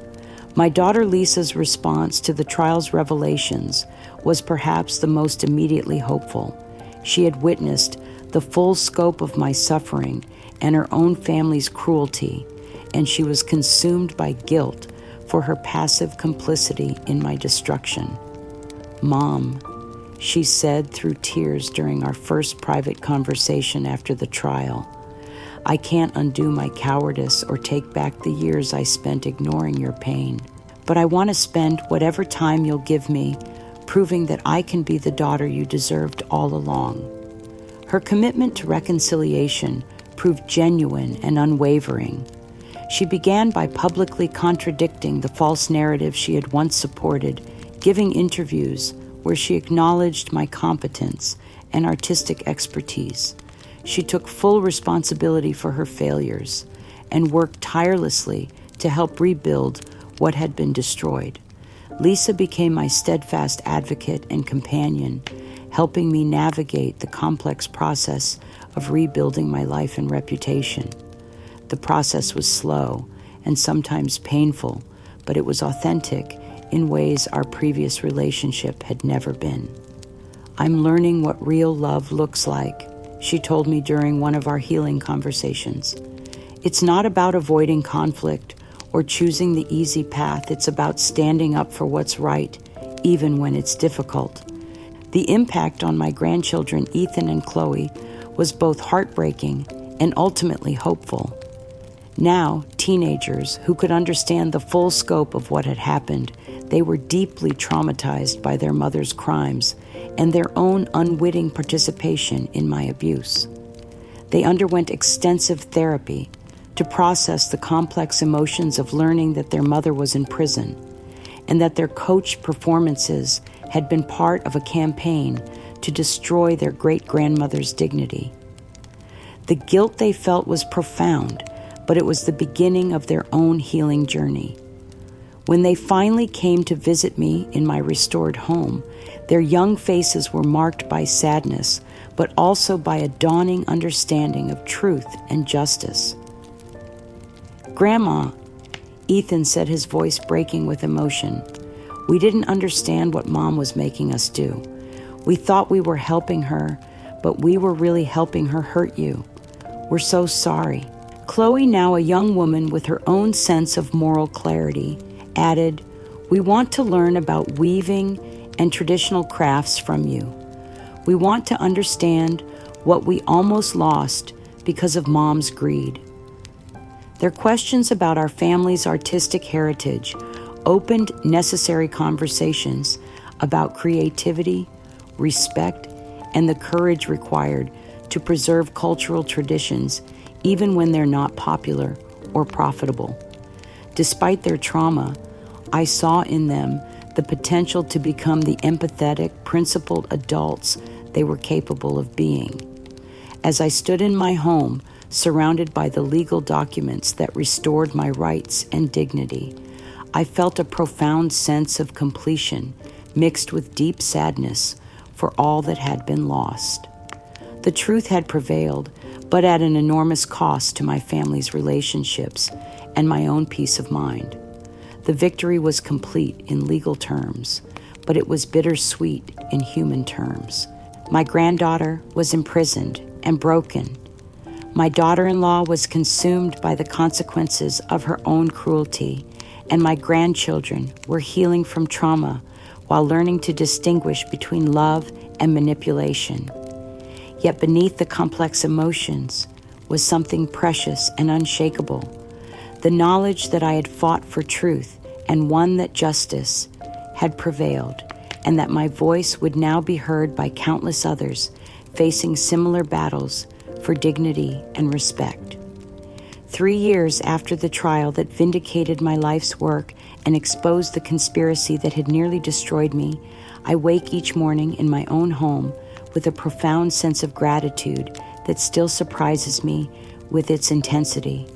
My daughter Lisa's response to the trial's revelations was perhaps the most immediately hopeful. She had witnessed the full scope of my suffering and her own family's cruelty, and she was consumed by guilt for her passive complicity in my destruction. Mom, she said through tears during our first private conversation after the trial, I can't undo my cowardice or take back the years I spent ignoring your pain, but I want to spend whatever time you'll give me proving that I can be the daughter you deserved all along." Her commitment to reconciliation proved genuine and unwavering. She began by publicly contradicting the false narrative she had once supported, giving interviews where she acknowledged my competence and artistic expertise. She took full responsibility for her failures and worked tirelessly to help rebuild what had been destroyed. Lisa became my steadfast advocate and companion, helping me navigate the complex process of rebuilding my life and reputation. The process was slow and sometimes painful, but it was authentic in ways our previous relationship had never been. "I'm learning what real love looks like," she told me during one of our healing conversations. "It's not about avoiding conflict or choosing the easy path. It's about standing up for what's right, even when it's difficult." The impact on my grandchildren, Ethan and Chloe, was both heartbreaking and ultimately hopeful. Now, teenagers who could understand the full scope of what had happened, they were deeply traumatized by their mother's crimes and their own unwitting participation in my abuse. They underwent extensive therapy to process the complex emotions of learning that their mother was in prison and that their coached performances had been part of a campaign to destroy their great-grandmother's dignity. The guilt they felt was profound, but it was the beginning of their own healing journey. When they finally came to visit me in my restored home, their young faces were marked by sadness, but also by a dawning understanding of truth and justice. "Grandma," Ethan said, his voice breaking with emotion, "we didn't understand what Mom was making us do. We thought we were helping her, but we were really helping her hurt you. We're so sorry." Chloe, now a young woman with her own sense of moral clarity, added, "We want to learn about weaving and traditional crafts from you. We want to understand what we almost lost because of Mom's greed." Their questions about our family's artistic heritage opened necessary conversations about creativity, respect, and the courage required to preserve cultural traditions even when they're not popular or profitable. Despite their trauma, I saw in them the potential to become the empathetic, principled adults they were capable of being. As I stood in my home, surrounded by the legal documents that restored my rights and dignity, I felt a profound sense of completion mixed with deep sadness for all that had been lost. The truth had prevailed, but at an enormous cost to my family's relationships and my own peace of mind. The victory was complete in legal terms, but it was bittersweet in human terms. My granddaughter was imprisoned and broken. My daughter-in-law was consumed by the consequences of her own cruelty, and my grandchildren were healing from trauma while learning to distinguish between love and manipulation. Yet beneath the complex emotions was something precious and unshakable, the knowledge that I had fought for truth and won that justice had prevailed, and that my voice would now be heard by countless others facing similar battles for dignity and respect. 3 years after the trial that vindicated my life's work and exposed the conspiracy that had nearly destroyed me, I wake each morning in my own home with a profound sense of gratitude that still surprises me with its intensity.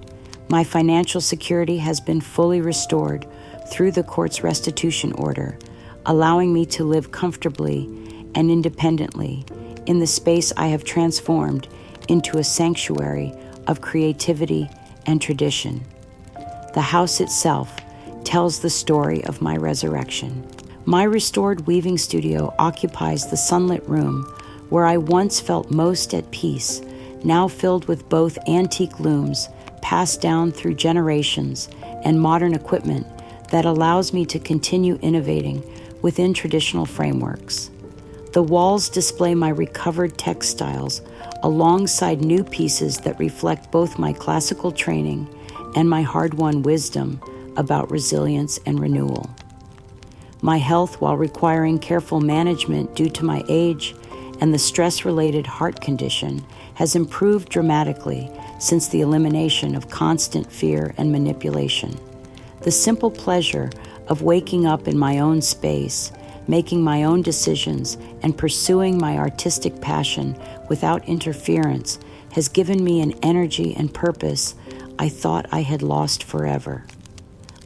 My financial security has been fully restored through the court's restitution order, allowing me to live comfortably and independently in the space I have transformed into a sanctuary of creativity and tradition. The house itself tells the story of my resurrection. My restored weaving studio occupies the sunlit room where I once felt most at peace, now filled with both antique looms passed down through generations and modern equipment that allows me to continue innovating within traditional frameworks. The walls display my recovered textiles alongside new pieces that reflect both my classical training and my hard-won wisdom about resilience and renewal. My health, while requiring careful management due to my age and the stress-related heart condition, has improved dramatically since the elimination of constant fear and manipulation. The simple pleasure of waking up in my own space, making my own decisions, and pursuing my artistic passion without interference has given me an energy and purpose I thought I had lost forever.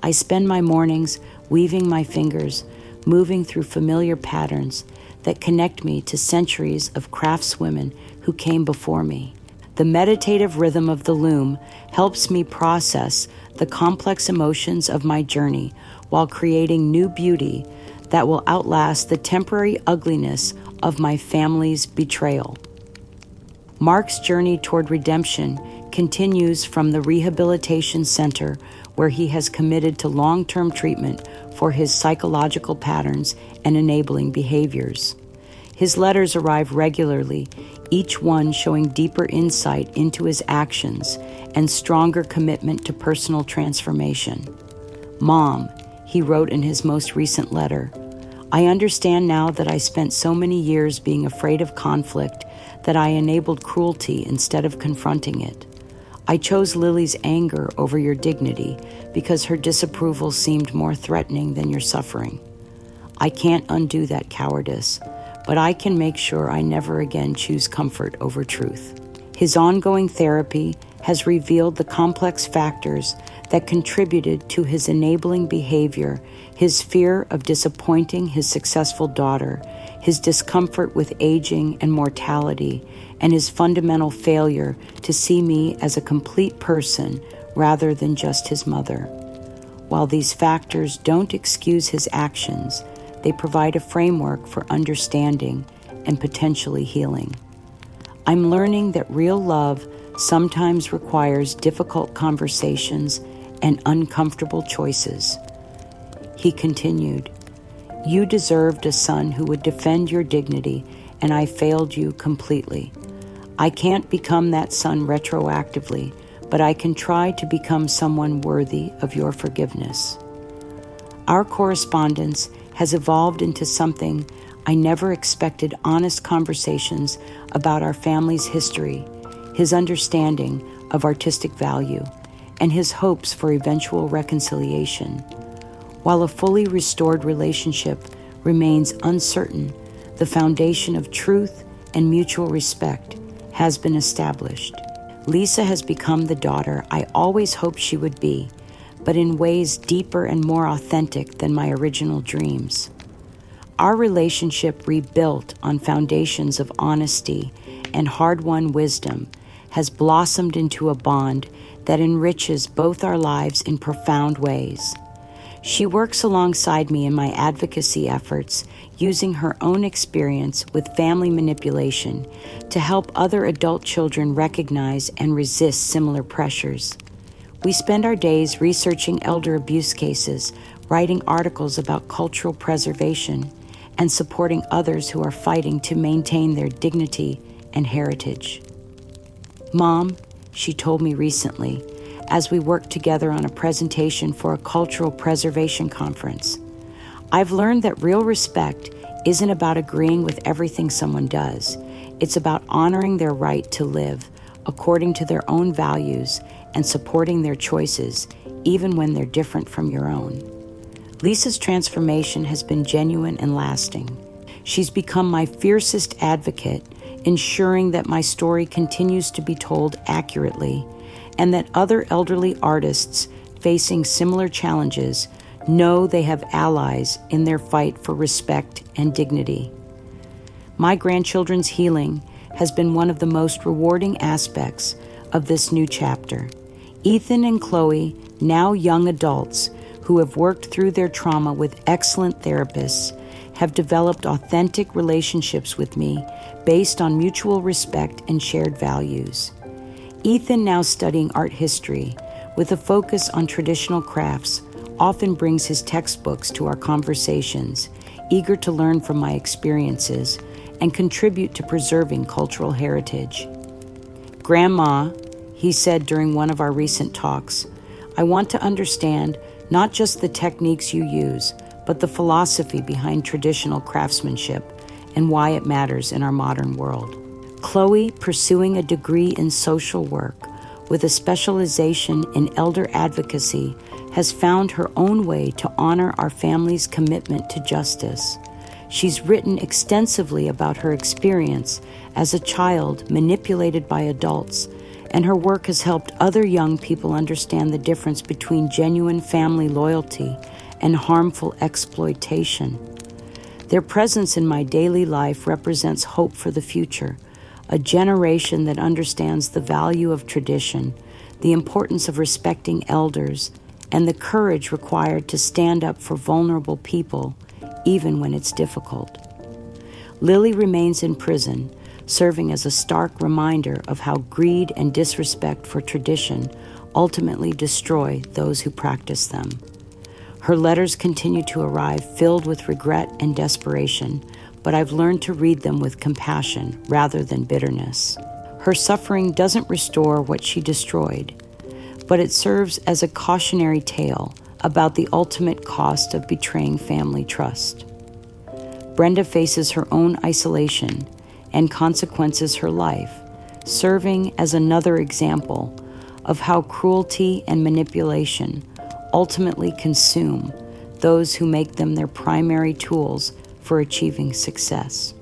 I spend my mornings weaving my fingers, moving through familiar patterns that connect me to centuries of craftswomen who came before me. The meditative rhythm of the loom helps me process the complex emotions of my journey while creating new beauty that will outlast the temporary ugliness of my family's betrayal. Mark's journey toward redemption continues from the rehabilitation center where he has committed to long-term treatment for his psychological patterns and enabling behaviors. His letters arrive regularly, each one showing deeper insight into his actions and stronger commitment to personal transformation. Mom, he wrote in his most recent letter, I understand now that I spent so many years being afraid of conflict that I enabled cruelty instead of confronting it. I chose Lily's anger over your dignity because her disapproval seemed more threatening than your suffering. I can't undo that cowardice, but I can make sure I never again choose comfort over truth. His ongoing therapy has revealed the complex factors that contributed to his enabling behavior, his fear of disappointing his successful daughter, his discomfort with aging and mortality, and his fundamental failure to see me as a complete person rather than just his mother. While these factors don't excuse his actions, they provide a framework for understanding and potentially healing. I'm learning that real love sometimes requires difficult conversations and uncomfortable choices. He continued, You deserved a son who would defend your dignity, and I failed you completely. I can't become that son retroactively, but I can try to become someone worthy of your forgiveness. Our correspondence has evolved into something I never expected: honest conversations about our family's history, his understanding of artistic value, and his hopes for eventual reconciliation. While a fully restored relationship remains uncertain, the foundation of truth and mutual respect has been established. Lisa has become the daughter I always hoped she would be, but in ways deeper and more authentic than my original dreams. Our relationship, rebuilt on foundations of honesty and hard-won wisdom, has blossomed into a bond that enriches both our lives in profound ways. She works alongside me in my advocacy efforts, using her own experience with family manipulation to help other adult children recognize and resist similar pressures. We spend our days researching elder abuse cases, writing articles about cultural preservation, and supporting others who are fighting to maintain their dignity and heritage. Mom, she told me recently, as we worked together on a presentation for a cultural preservation conference, I've learned that real respect isn't about agreeing with everything someone does. It's about honoring their right to live according to their own values and supporting their choices, even when they're different from your own. Lisa's transformation has been genuine and lasting. She's become my fiercest advocate, ensuring that my story continues to be told accurately, and that other elderly artists facing similar challenges know they have allies in their fight for respect and dignity. My grandchildren's healing has been one of the most rewarding aspects of this new chapter. Ethan and Chloe, now young adults who have worked through their trauma with excellent therapists, have developed authentic relationships with me based on mutual respect and shared values. Ethan, now studying art history with a focus on traditional crafts, often brings his textbooks to our conversations, eager to learn from my experiences and contribute to preserving cultural heritage. Grandma, he said during one of our recent talks, I want to understand Not just the techniques you use, but the philosophy behind traditional craftsmanship and why it matters in our modern world. Chloe, pursuing a degree in social work with a specialization in elder advocacy, has found her own way to honor our family's commitment to justice. She's written extensively about her experience as a child manipulated by adults, and her work has helped other young people understand the difference between genuine family loyalty and harmful exploitation. Their presence in my daily life represents hope for the future, a generation that understands the value of tradition, the importance of respecting elders, and the courage required to stand up for vulnerable people, even when it's difficult. Lily remains in prison, serving as a stark reminder of how greed and disrespect for tradition ultimately destroy those who practice them. Her letters continue to arrive filled with regret and desperation, but I've learned to read them with compassion rather than bitterness. Her suffering doesn't restore what she destroyed, but it serves as a cautionary tale about the ultimate cost of betraying family trust. Brenda faces her own isolation and consequences her life, serving as another example of how cruelty and manipulation ultimately consume those who make them their primary tools for achieving success.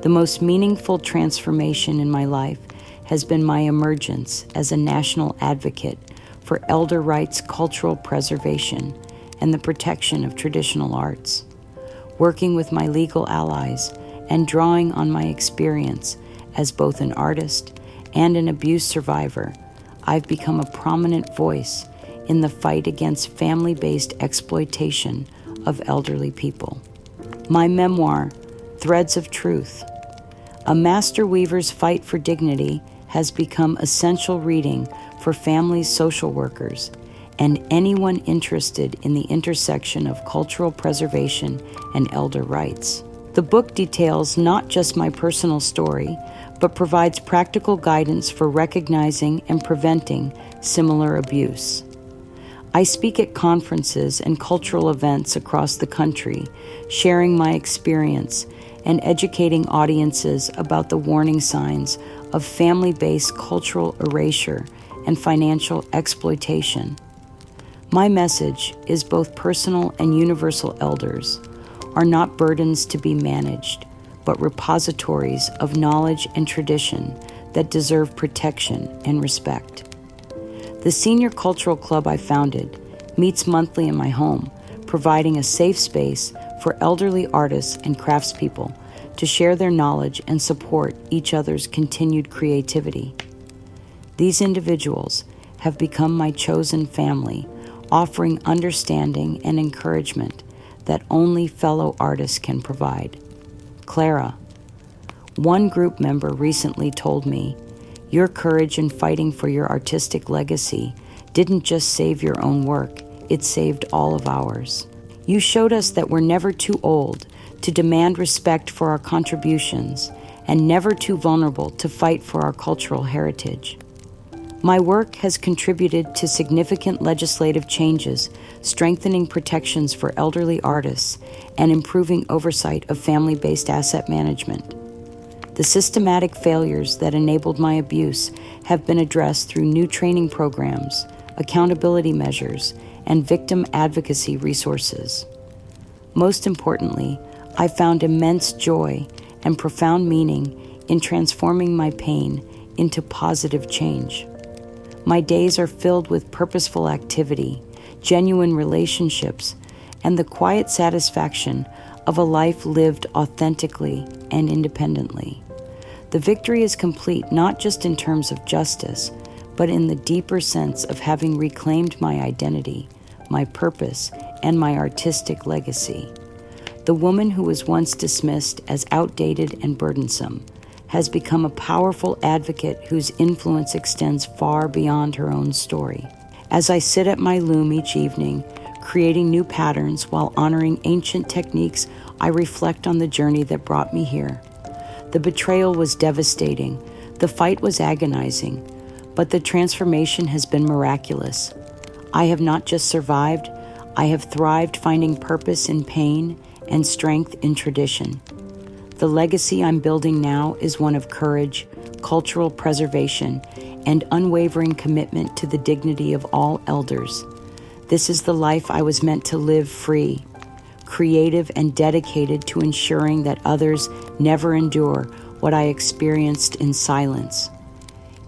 The most meaningful transformation in my life has been my emergence as a national advocate for elder rights, cultural preservation, and the protection of traditional arts. Working with my legal allies and drawing on my experience as both an artist and an abuse survivor, I've become a prominent voice in the fight against family-based exploitation of elderly people. My memoir, Threads of Truth, A Master Weaver's Fight for Dignity, has become essential reading for families, social workers, and anyone interested in the intersection of cultural preservation and elder rights. The book details not just my personal story, but provides practical guidance for recognizing and preventing similar abuse. I speak at conferences and cultural events across the country, sharing my experience and educating audiences about the warning signs of family-based cultural erasure and financial exploitation. My message is both personal and universal. Elders are not burdens to be managed, but repositories of knowledge and tradition that deserve protection and respect. The Senior Cultural Club I founded meets monthly in my home, providing a safe space for elderly artists and craftspeople to share their knowledge and support each other's continued creativity. These individuals have become my chosen family, offering understanding and encouragement that only fellow artists can provide. Clara, one group member recently told me, "Your courage in fighting for your artistic legacy didn't just save your own work, it saved all of ours. You showed us that we're never too old to demand respect for our contributions and never too vulnerable to fight for our cultural heritage." My work has contributed to significant legislative changes, strengthening protections for elderly artists and improving oversight of family-based asset management. The systematic failures that enabled my abuse have been addressed through new training programs, accountability measures, and victim advocacy resources. Most importantly, I found immense joy and profound meaning in transforming my pain into positive change. My days are filled with purposeful activity, genuine relationships, and the quiet satisfaction of a life lived authentically and independently. The victory is complete not just in terms of justice, but in the deeper sense of having reclaimed my identity, my purpose, and my artistic legacy. The woman who was once dismissed as outdated and burdensome has become a powerful advocate whose influence extends far beyond her own story. As I sit at my loom each evening, creating new patterns while honoring ancient techniques, I reflect on the journey that brought me here. The betrayal was devastating, the fight was agonizing, but the transformation has been miraculous. I have not just survived, I have thrived finding purpose in pain and strength in tradition. The legacy I'm building now is one of courage, cultural preservation, and unwavering commitment to the dignity of all elders. This is the life I was meant to live, free, creative, and dedicated to ensuring that others never endure what I experienced in silence.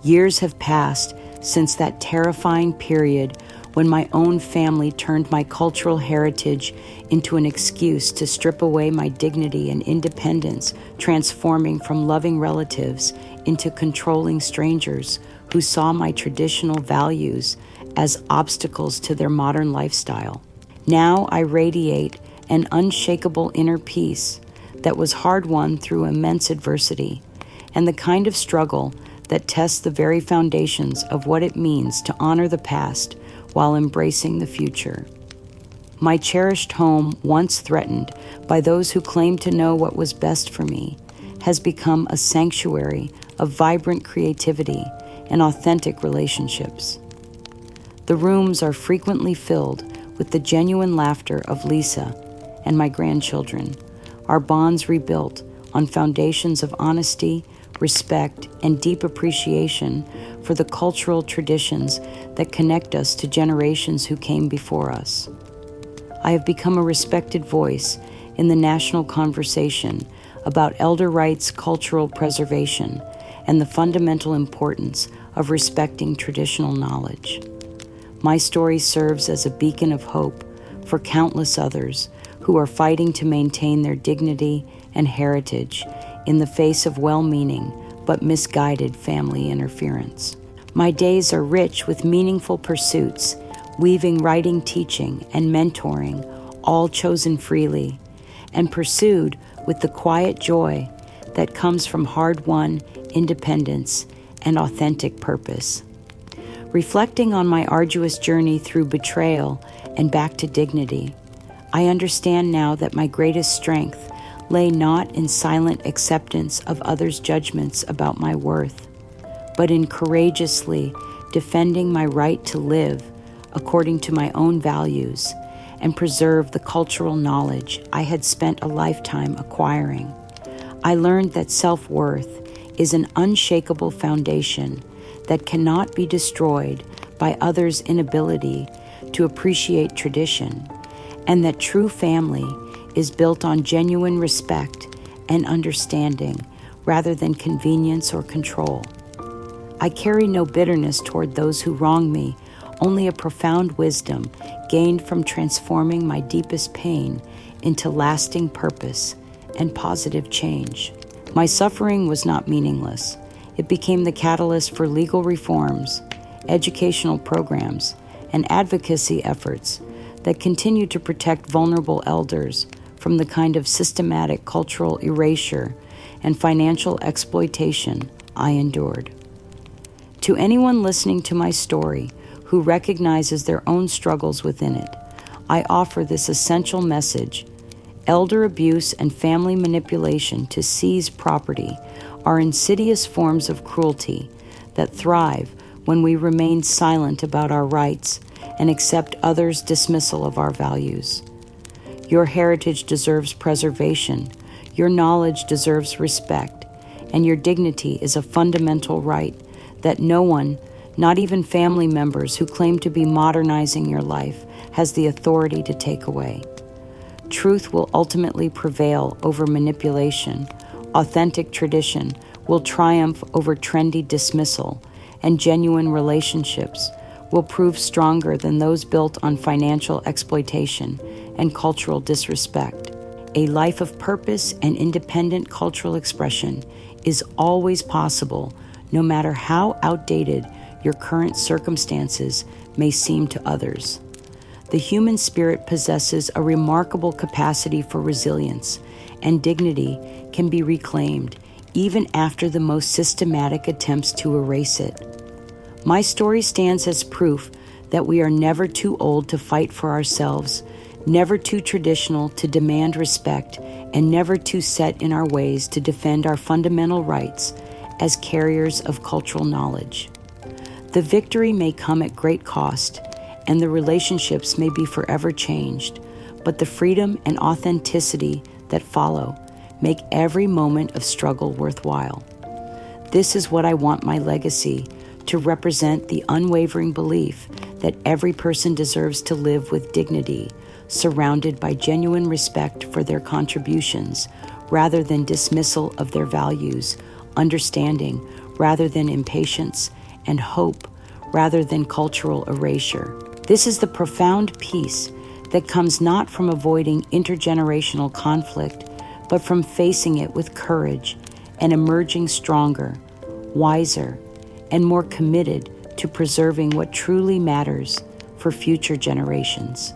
Years have passed since that terrifying period when my own family turned my cultural heritage into an excuse to strip away my dignity and independence, transforming from loving relatives into controlling strangers who saw my traditional values as obstacles to their modern lifestyle. Now I radiate an unshakable inner peace that was hard-won through immense adversity, and the kind of struggle that tests the very foundations of what it means to honor the past while embracing the future. My cherished home, once threatened by those who claimed to know what was best for me, has become a sanctuary of vibrant creativity and authentic relationships. The rooms are frequently filled with the genuine laughter of Lisa and my grandchildren, our bonds rebuilt on foundations of honesty, respect, and deep appreciation for the cultural traditions that connect us to generations who came before us. I have become a respected voice in the national conversation about elder rights, cultural preservation, and the fundamental importance of respecting traditional knowledge. My story serves as a beacon of hope for countless others who are fighting to maintain their dignity and heritage in the face of well-meaning but misguided family interference. My days are rich with meaningful pursuits, weaving writing, teaching, and mentoring, all chosen freely, and pursued with the quiet joy that comes from hard-won independence and authentic purpose. Reflecting on my arduous journey through betrayal and back to dignity, I understand now that my greatest strength lay not in silent acceptance of others' judgments about my worth, but in courageously defending my right to live according to my own values and preserve the cultural knowledge I had spent a lifetime acquiring. I learned that self-worth is an unshakable foundation that cannot be destroyed by others' inability to appreciate tradition, and that true family is built on genuine respect and understanding rather than convenience or control. I carry no bitterness toward those who wrong me, only a profound wisdom gained from transforming my deepest pain into lasting purpose and positive change. My suffering was not meaningless. It became the catalyst for legal reforms, educational programs, and advocacy efforts that continue to protect vulnerable elders from the kind of systematic cultural erasure and financial exploitation I endured. To anyone listening to my story who recognizes their own struggles within it, I offer this essential message. Elder abuse and family manipulation to seize property are insidious forms of cruelty that thrive when we remain silent about our rights and accept others' dismissal of our values. Your heritage deserves preservation, your knowledge deserves respect, and your dignity is a fundamental right that no one, not even family members who claim to be modernizing your life, has the authority to take away. Truth will ultimately prevail over manipulation. Authentic tradition will triumph over trendy dismissal, and genuine relationships will prove stronger than those built on financial exploitation and cultural disrespect. A life of purpose and independent cultural expression is always possible, no matter how outdated your current circumstances may seem to others. The human spirit possesses a remarkable capacity for resilience, and dignity can be reclaimed even after the most systematic attempts to erase it. My story stands as proof that we are never too old to fight for ourselves, never too traditional to demand respect, and never too set in our ways to defend our fundamental rights as carriers of cultural knowledge. The victory may come at great cost, and the relationships may be forever changed, but the freedom and authenticity that follow make every moment of struggle worthwhile. This is what I want my legacy to represent: the unwavering belief that every person deserves to live with dignity, surrounded by genuine respect for their contributions, rather than dismissal of their values, understanding rather than impatience, and hope rather than cultural erasure. This is the profound peace that comes not from avoiding intergenerational conflict, but from facing it with courage and emerging stronger, wiser, and more committed to preserving what truly matters for future generations.